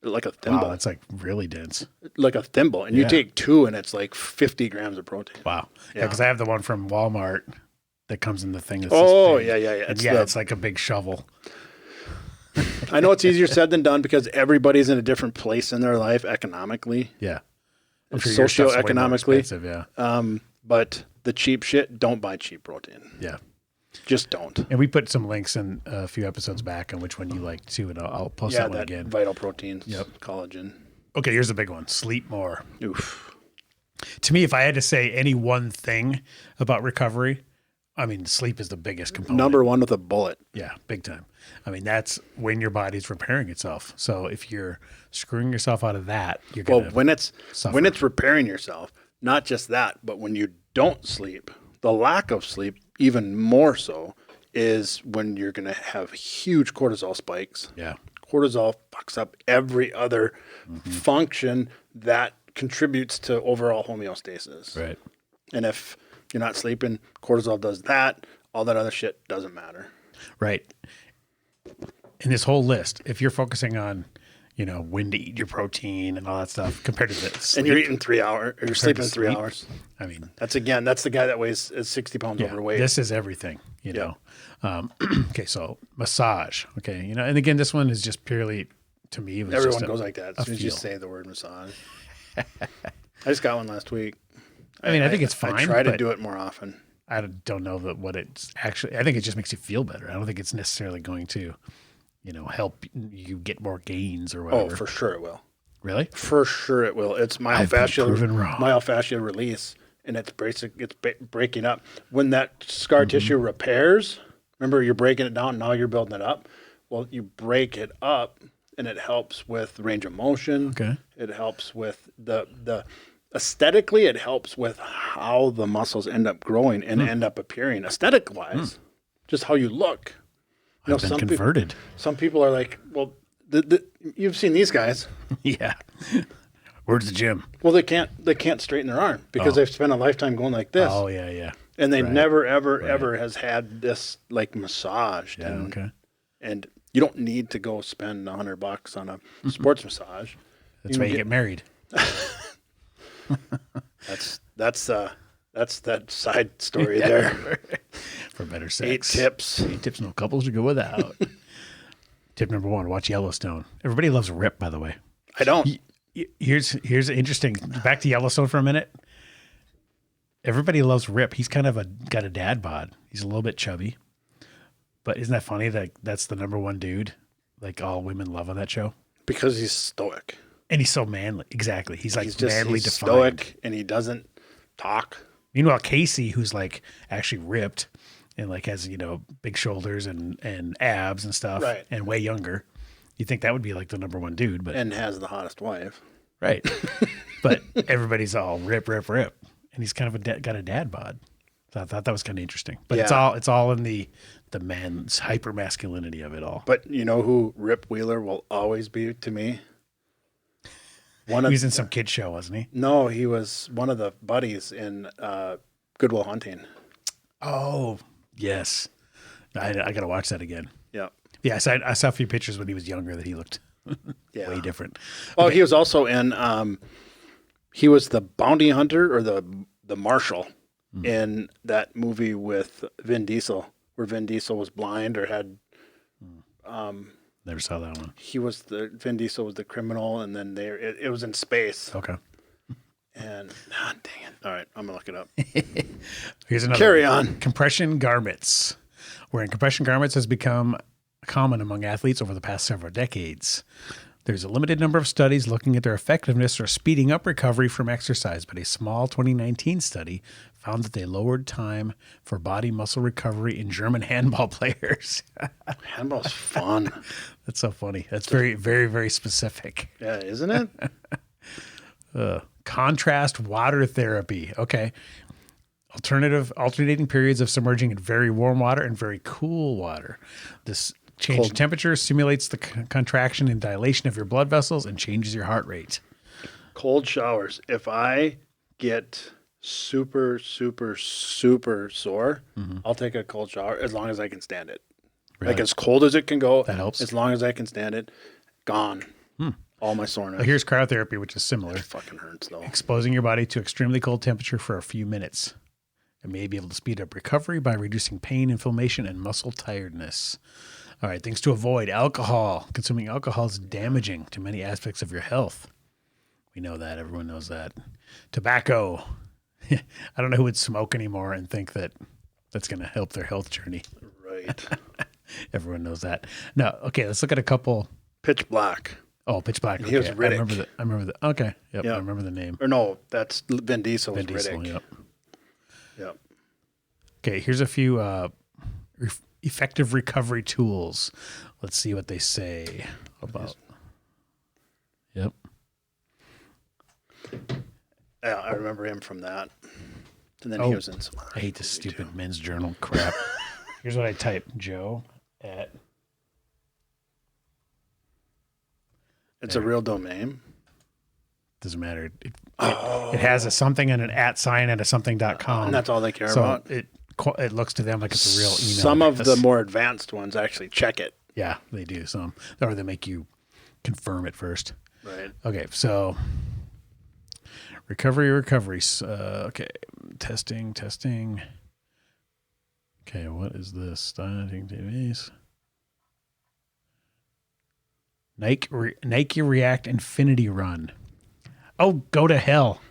a thimble. Wow, it's like really dense. Like a thimble, and you take two, and it's like 50 grams of protein. Wow. Yeah, because I have the one from Walmart that comes in the thing. That's yeah. It's like a big shovel. I know it's easier said than done because everybody's in a different place in their life economically. Yeah. Socioeconomically. Yeah. But the cheap shit, don't buy cheap protein. Yeah. Just don't. And we put some links in a few episodes back on which one you like too, and I'll post that one again. Vital proteins. Yep. Collagen. Okay, here's a big one. Sleep more. Oof. To me, if I had to say any one thing about recovery, I mean, sleep is the biggest component. Number one with a bullet. Yeah, big time. I mean, that's when your body's repairing itself. So if you're screwing yourself out of that, you're going to when it's repairing yourself, not just that, but when you don't sleep, the lack of sleep, even more so, is when you're going to have huge cortisol spikes. Yeah. Cortisol fucks up every other function that contributes to overall homeostasis. Right. And if you're not sleeping, cortisol does that. All that other shit doesn't matter. Right. In this whole list, if you're focusing on, when to eat your protein and all that stuff compared to this, and you're eating 3 hours, or you're sleeping 3 hours. I mean, that's the guy that weighs 60 pounds overweight. This is everything, you know. Okay, so massage. Okay, and again, this one is just purely to me. Everyone goes like that as soon as you say the word massage. I just got one last week. I mean, I think it's fine. I try to do it more often. I don't know what it's actually. I think it just makes you feel better. I don't think it's necessarily going to, help you get more gains or whatever. Oh, for sure it will. Really? For sure it will. It's myofascial release, and it's breaking up. When that scar tissue repairs, remember you're breaking it down, now you're building it up. Well, you break it up, and it helps with range of motion. Okay. It helps with the aesthetically, it helps with how the muscles end up growing and end up appearing aesthetic-wise, just how you look. I've been converted. Some people are like, well, you've seen these guys. Yeah. Where's the gym? Well, they can't straighten their arm because they've spent a lifetime going like this. Oh, yeah. And they never, ever has had this like massaged. Yeah, okay. And you don't need to go spend $100 on a sports massage. That's why you get married. That's that side story there. For better sex. 8 tips. 8 tips no couple should go without. Tip number 1, watch Yellowstone. Everybody loves Rip, by the way. I don't. Here's interesting. Back to Yellowstone for a minute. Everybody loves Rip. He's kind of got a dad bod. He's a little bit chubby. But isn't that funny that that's the number 1 dude? Like all women love on that show. Because he's stoic. And he's so manly. Exactly. He's like he's manly he's defined. Stoic, and he doesn't talk. Meanwhile, Casey, who's like actually ripped and like has, big shoulders and abs and stuff, right, and way younger. You think that would be like the number 1 dude, but and has the hottest wife. Right. But everybody's all rip. And he's kind of got a dad bod. So I thought that was kind of interesting. But it's all in the man's hyper masculinity of it all. But you know who Rip Wheeler will always be to me? He was in some kid show, wasn't he? No, he was one of the buddies in Good Will Hunting. Oh, yes. I got to watch that again. Yeah. Yeah, I saw a few pictures when he was younger that he looked way different. Oh, he was also in, he was the bounty hunter or the marshal in that movie with Vin Diesel, where Vin Diesel was blind or had... Never saw that one. Vin Diesel was the criminal, and then it was in space. Okay. And dang it! All right, I'm gonna look it up. Here's another. Carry on. Compression garments. Wearing compression garments has become common among athletes over the past several decades. There's a limited number of studies looking at their effectiveness or speeding up recovery from exercise, but a small 2019 study found that they lowered time for body muscle recovery in German handball players. Handball's fun. That's so funny. That's very, very, very specific. Yeah, isn't it? Contrast water therapy. Okay. Alternating periods of submerging in very warm water and very cool water. This change in temperature stimulates the contraction and dilation of your blood vessels and changes your heart rate. Cold showers. If I get super, super, super sore, I'll take a cold shower as long as I can stand it. Really? Like as cold as it can go. That helps. As long as I can stand it. Gone. All my soreness. Well, here's cryotherapy, which is similar. It fucking hurts though. Exposing your body to extremely cold temperature for a few minutes. It may be able to speed up recovery by reducing pain, inflammation, and muscle tiredness. All right, things to avoid. Alcohol. Consuming alcohol is damaging to many aspects of your health. We know that. Everyone knows that. Tobacco. I don't know who would smoke anymore and think that that's going to help their health journey. Right. Everyone knows that. No, okay, let's look at a couple. Pitch Black. Oh, Pitch Black. Okay. He was Riddick. I remember the. Okay, yep. I remember the name. Or no, that's Vin Diesel. Vin Diesel. Yep. Yep. Okay, here's a few effective recovery tools. Let's see what they say about. Yep. Yeah, I remember him from that. And then he was in some. I hate this stupid men's journal crap. Here's what I typed: Joe at. It's a real domain. Doesn't matter. It has a something and an @ sign and a something.com. And that's all they care about. It looks to them like it's a real email. Some of the more advanced ones actually check it. Yeah, they do. Some, or they make you confirm it first. Right. Okay, so recovery. Okay, testing. Okay, what is this? Starting TVs. Nike React Infinity Run. Oh, go to hell.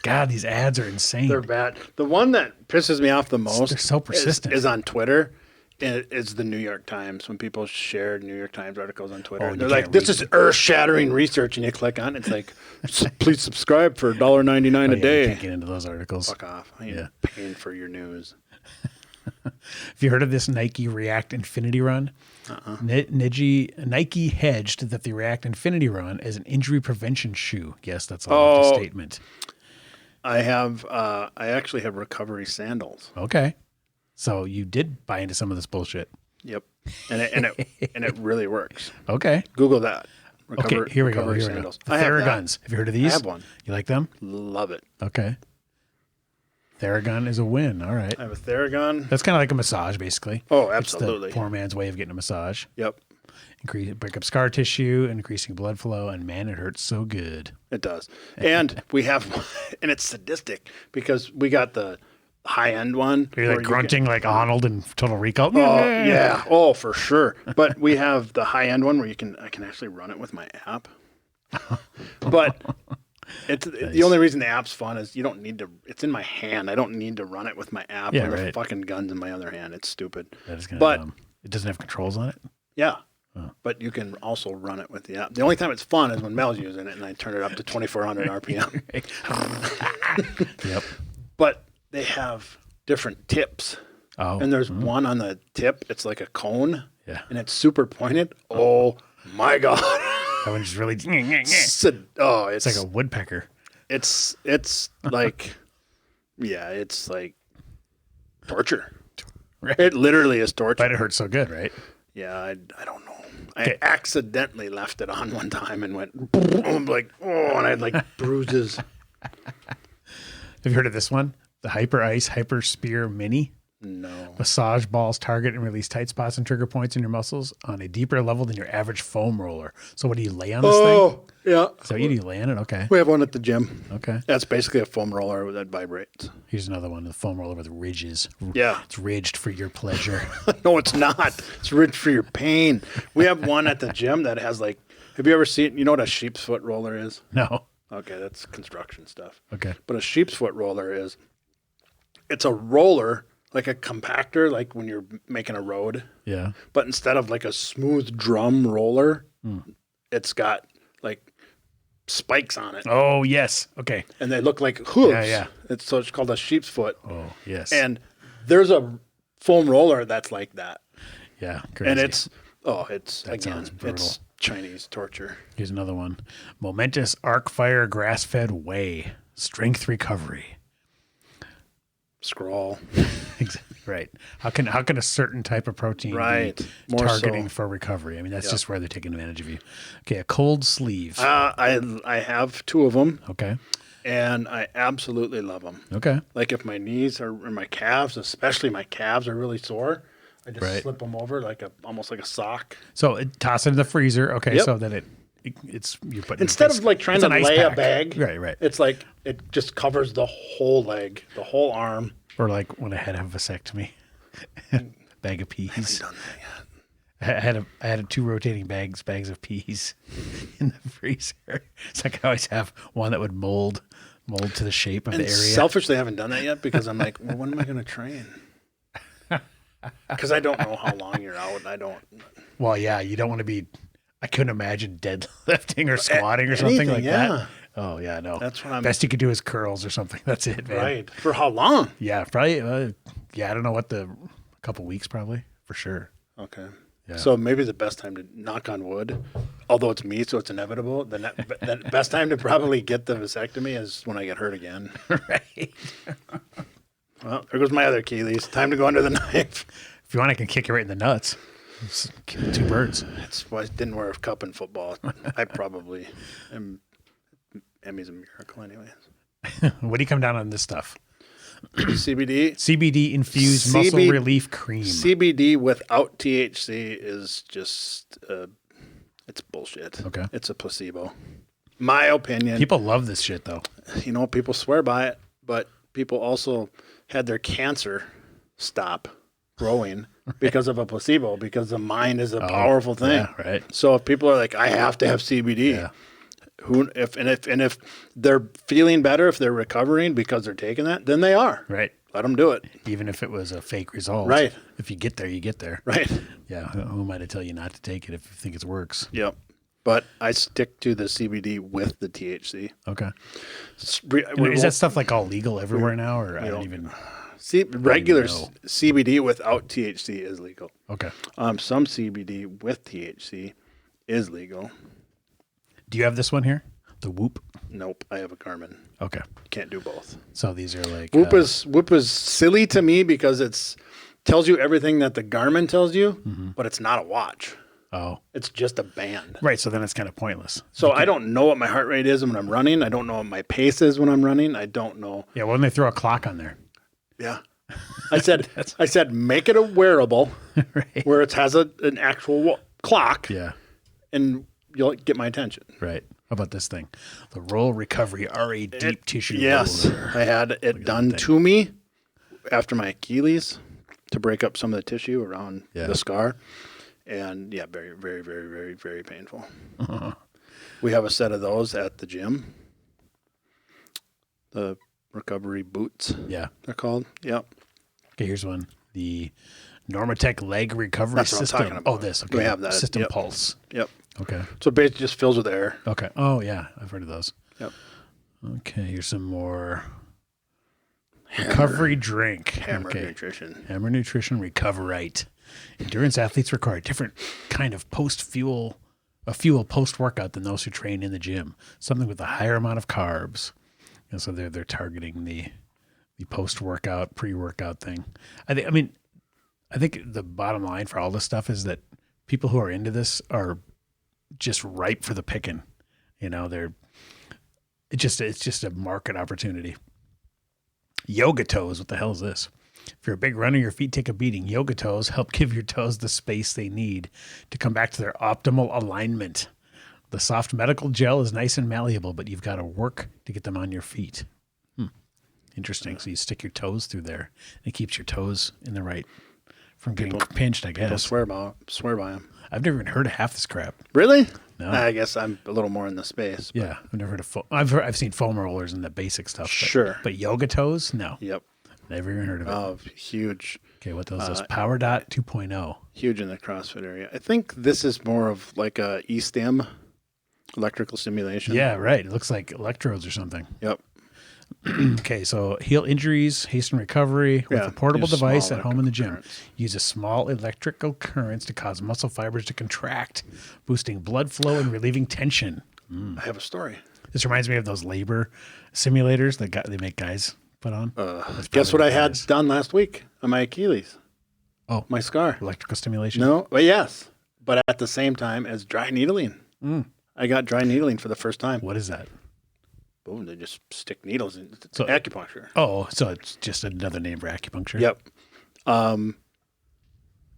God, these ads are insane. They're bad. The one that pisses me off the most They're so persistent. is on Twitter. It's the New York Times. When people share New York Times articles on Twitter, and they're you like, can't "This read is earth-shattering research," and you click on it. It's like, "Please subscribe for $1.99 a You day." can't get into those articles. Fuck off! I ain't Yeah. paying for your news. Have you heard of this Nike React Infinity Run? Nike hedged that the React Infinity Run is an injury prevention shoe. Yes, that's a lofty statement. I have. I actually have recovery sandals. Okay. So you did buy into some of this bullshit. Yep, and it really works. Okay. Google that. Okay, here we go. recovery Here we go. sandals. The I have that. Theraguns. Have you heard of these? I have one. You like them? Love it. Okay. Theragun is a win. All right. I have a Theragun. That's kind of like a massage, basically. Oh, It's absolutely. the poor man's way of getting a massage. Yep, Break up scar tissue, increasing blood flow, and man, it hurts so good. it does. And we have one, and it's sadistic because we got the high-end one. You're where like you grunting like Arnold in Total Recall. Oh, yeah. Oh, for sure. But we have the high-end one where I can actually run it with my app. But the only reason the app's fun is you don't need to. It's in my hand. I don't need to run it with my app. Yeah, when the right. fucking gun's in my other hand. It's stupid. That is kind But of dumb. It doesn't have controls on it. yeah. But you can also run it with the app. The only time it's fun is when Mel's using it and I turn it up to 2,400 RPM. Yep. But they have different tips. Oh. And there's one on the tip. It's like a cone. Yeah. And it's super pointed. Oh my God. That one's just really. It's It's like a woodpecker. It's like, yeah, it's like torture. Right. It literally is torture. But it hurts so good, right? Yeah, I don't know. Okay. I accidentally left it on one time and went, I'm like, and I had like bruises. Have you heard of this one? The Hyper Ice Hyper Spear Mini? No. Massage balls target and release tight spots and trigger points in your muscles on a deeper level than your average foam roller. So what do you lay on this thing? Yeah. So you do you lay on it? Okay. We have one at the gym. Okay. That's basically a foam roller that vibrates. Here's another one, the foam roller with ridges. Yeah. It's ridged for your pleasure. No, it's not. It's rich for your pain. We have one at the gym that has like, have you ever seen, you know what a sheep's foot roller is? No. Okay, that's construction stuff. Okay. But a sheep's foot roller it's a roller, like a compactor, like when you're making a road. Yeah. But instead of like a smooth drum roller, it's got like spikes on it. Oh, yes. Okay. And they look like hooves. Yeah. So it's called a sheep's foot. Oh, yes. And there's a foam roller that's like that. Yeah. Crazy. And it's sounds brutal. it's Chinese torture. Here's another one. Momentous Arc Fire Grass-Fed Whey. Strength Recovery. Scroll. Right. How can a certain type of protein be More targeting so. for recovery? I mean, that's just where they're taking advantage of you. Okay, a cold sleeve. I have two of them. Okay. And I absolutely love them. Okay. Like if my knees or my calves, especially my calves, are really sore, I just slip them over like almost like a sock. So toss it in the freezer. Okay. Yep. So that it's you're putting instead of like trying to lay a bag. Right. It's like it just covers the whole leg, the whole arm. Or like when I had a vasectomy, bag of peas. I haven't done that yet. I had two rotating bags of peas in the freezer. It's like I always have one that would mold to the shape of the area. Selfishly, I haven't done that yet because I'm like, well, when am I going to train? Because I don't know how long you're out. I don't. Well, yeah, you don't want to be. I couldn't imagine deadlifting or squatting or something like that. Oh yeah, no. That's what I'm. Best you could do is curls or something. That's it, man. Right. For how long? Yeah, probably. I don't know a couple weeks probably for sure. Okay. Yeah. So maybe the best time to knock on wood, although it's me, so it's inevitable. The best time to probably get the vasectomy is when I get hurt again. Right. Well, there goes my other Achilles. Time to go under the knife. If you want, I can kick you right in the nuts. Just kill two birds. That's why I didn't wear a cup in football. I probably am. Emmy's a miracle, anyways. What do you come down on this stuff? CBD infused muscle relief cream. CBD without THC is just it's bullshit. Okay, it's a placebo. My opinion. People love this shit though. You know, people swear by it, but people also had their cancer stop growing because of a placebo. Because the mind is a powerful thing. Yeah, right. So if people are like, I have to have CBD. Yeah. If they're feeling better, if they're recovering because they're taking that, then they are. Right. Let them do it. Even if it was a fake result. Right. If you get there, you get there. Right. Yeah. Who am I to tell you not to take it if you think it works? Yep. But I stick to the CBD with the THC. Okay. Is that stuff like all legal everywhere now, or I don't even? See, regular know. CBD without THC is legal. Okay. Some CBD with THC is legal. Do you have this one here? The Whoop? Nope, I have a Garmin. Okay. Can't do both. So these are like Whoop is silly to me because it's tells you everything that the Garmin tells you, but it's not a watch. Oh. It's just a band. Right, so then it's kind of pointless. So I don't know what my heart rate is when I'm running. I don't know what my pace is when I'm running. I don't know. Yeah, when they throw a clock on there. Yeah. I said make it a wearable Right. where it has an actual clock. Yeah. And you'll get my attention. Right. How about this thing? The Roll Recovery RA Deep Tissue Yes. Roller. I had it done to me after my Achilles to break up some of the tissue around the scar. And yeah, very, very, very, very, very painful. We have a set of those at the gym. The recovery boots. Yeah. They're called. Yep. Okay, here's one. The Normatec Leg Recovery That's what I'm System. talking about. Oh, this. Okay. We have that. System Yep. Pulse. Yep. Okay. So it basically just fills with air. Okay. Oh, yeah. I've heard of those. Yep. Okay, here's some more recovery drink. Hammer Okay. Nutrition. Hammer Nutrition Recoverite. Endurance athletes require a different kind of fuel post-workout than those who train in the gym. Something with a higher amount of carbs. And so they're targeting the post-workout, pre-workout thing. I think the bottom line for all this stuff is that people who are into this are just ripe for the picking. You know, it's just a market opportunity. Yoga toes, what the hell is this? If you're a big runner, your feet take a beating. Yoga toes help give your toes the space they need to come back to their optimal alignment. The soft medical gel is nice and malleable, but you've got to work to get them on your feet. Interesting. So you stick your toes through there. It keeps your toes in the right from getting pinched, I guess. Swear by them. I've never even heard of half this crap. Really? No. I guess I'm a little more in the space. But. Yeah, I've never heard of I've seen foam rollers and the basic stuff. Sure. But yoga toes? No. Yep. Never even heard of it. Oh, huge. Okay, what those is Power Dot 2.0. Huge in the CrossFit area. I think this is more of like a E-stim, electrical stimulation. Yeah, right. It looks like electrodes or something. Yep. Okay, so heal injuries, hasten recovery with a portable use device small at home in the gym. currents. Use a small electrical currents to cause muscle fibers to contract, boosting blood flow and relieving tension. I have a story. This reminds me of those labor simulators that they make guys put on. Guess what I had done last week on my Achilles? Oh, my scar. Electrical stimulation? No, well, yes, but at the same time as dry needling. I got dry needling for the first time. What is that? Boom, they just stick needles in. It's acupuncture. Oh, so it's just another name for acupuncture? Yep.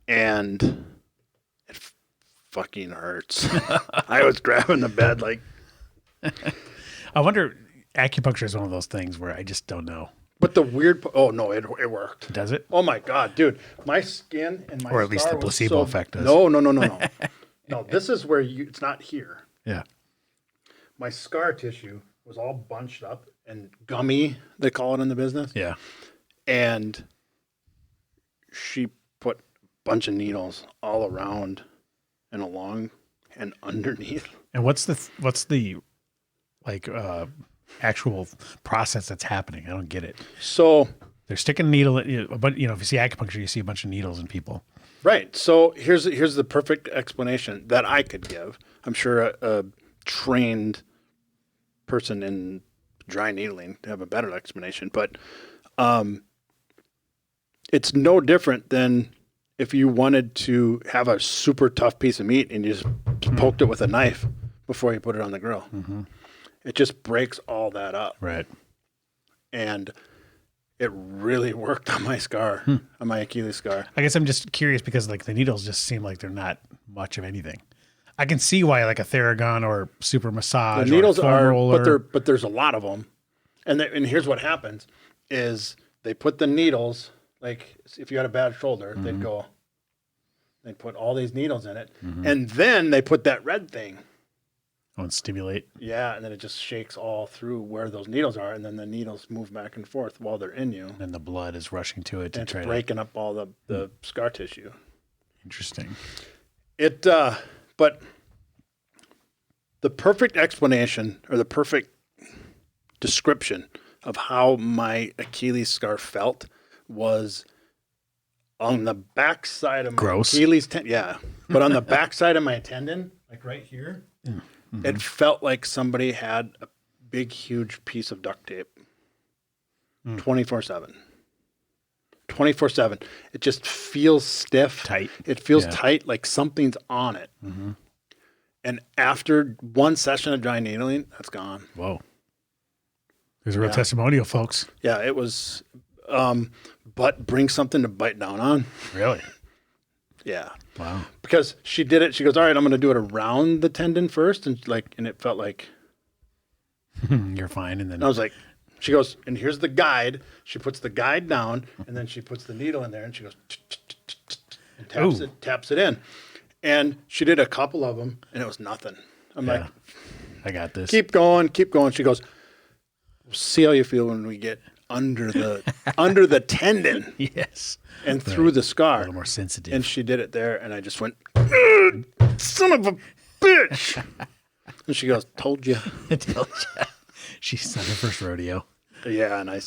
And it fucking hurts. I was grabbing the bed like. I wonder, acupuncture is one of those things where I just don't know. But the weird, oh no, it worked. Does it? Oh my God, dude. My skin and my Or at least scar the was placebo effect does. No. No, this is where it's not here. Yeah. My scar tissue was all bunched up and gummy, they call it in the business. Yeah. And she put a bunch of needles all around and along and underneath. And what's the like actual process that's happening? I don't get it. So they're sticking a needle in, but if you see acupuncture, you see a bunch of needles in people. Right. So here's the perfect explanation that I could give. I'm sure a trained person in dry needling to have a better explanation, but it's no different than if you wanted to have a super tough piece of meat and you just poked it with a knife before you put it on the grill. Mm-hmm. It just breaks all that up. Right. And it really worked on my scar, on my Achilles scar. I guess I'm just curious because like the needles just seem like they're not much of anything. I can see why like a Theragun or super massage. The needles or a foam are, roller. but there's a lot of them. And here's what happens is they put the needles, like if you had a bad shoulder, they'd put all these needles in it. And then they put that red thing Oh, and stimulate. Yeah, and then it just shakes all through where those needles are, and then the needles move back and forth while they're in you. And the blood is rushing to it to And try it's to... breaking up all the scar tissue. Interesting. But the perfect explanation or the perfect description of how my Achilles scar felt was on the back side of my Achilles tendon. Yeah, but on the back side of my tendon, like right here, it felt like somebody had a big, huge piece of duct tape 24/7. 24/7. It just feels stiff. Tight. It feels tight, like something's on it. Mm-hmm. And after one session of dry needling, that's gone. Whoa. There's a real testimonial, folks. Yeah, it was, but bring something to bite down on. Really? Yeah. Wow. Because she did it. She goes, all right, I'm going to do it around the tendon first. And it felt like. You're fine. And then I was like, she goes, and here's the guide. She puts the guide down, and then she puts the needle in there, and she goes, and taps it in. And she did a couple of them, and it was nothing. I'm like, I got this. Keep going, keep going. She goes, we'll see how you feel when we get under the tendon. Yes. And through the scar. A little more sensitive. And she did it there, and I just went, son of a bitch. And she goes, told you. Told you. She's on her first rodeo. Yeah, and I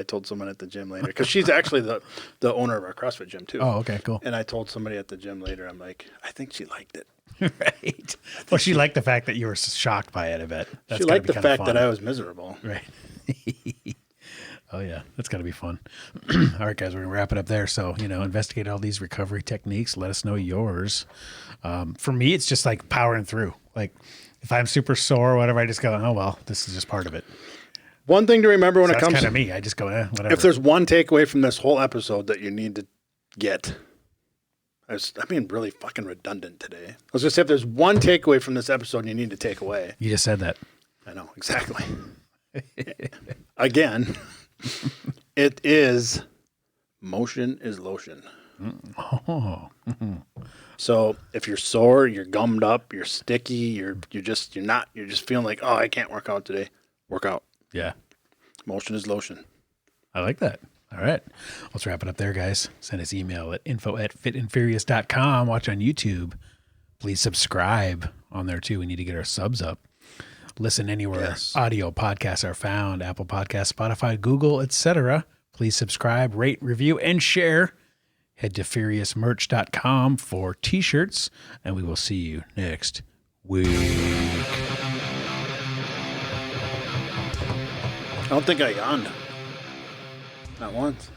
told someone at the gym later, because she's actually the owner of our CrossFit gym too. Oh, okay, cool. And I told somebody at the gym later, I'm like, I think she liked it. Right. Well, she liked the fact that you were shocked by it, I bet. She liked the fact that I was miserable. Right. Oh, yeah. That's got to be fun. All right, guys, we're going to wrap it up there. So, investigate all these recovery techniques. Let us know yours. For me, it's just like powering through. Like, if I'm super sore or whatever, I just go, oh, well, this is just part of it. One thing to remember when it comes to me, I just go, whatever. If there's one takeaway from this whole episode that you need to get, I'm being really fucking redundant today. I was going to say, if there's one takeaway from this episode you need to take away. You just said that. I know, exactly. Again, it is motion is lotion. Oh. So if you're sore, you're gummed up, you're sticky, you're just feeling like, oh, I can't work out today. Work out. Yeah. Motion is lotion. I like that. All right. Let's wrap it up there, guys. Send us email at info@fitandfurious.com. Watch on YouTube. Please subscribe on there too. We need to get our subs up. Listen anywhere audio podcasts are found. Apple Podcasts, Spotify, Google, etc. Please subscribe, rate, review, and share. Head to furiousmerch.com for t-shirts, and we will see you next week. I don't think I yawned. Not once.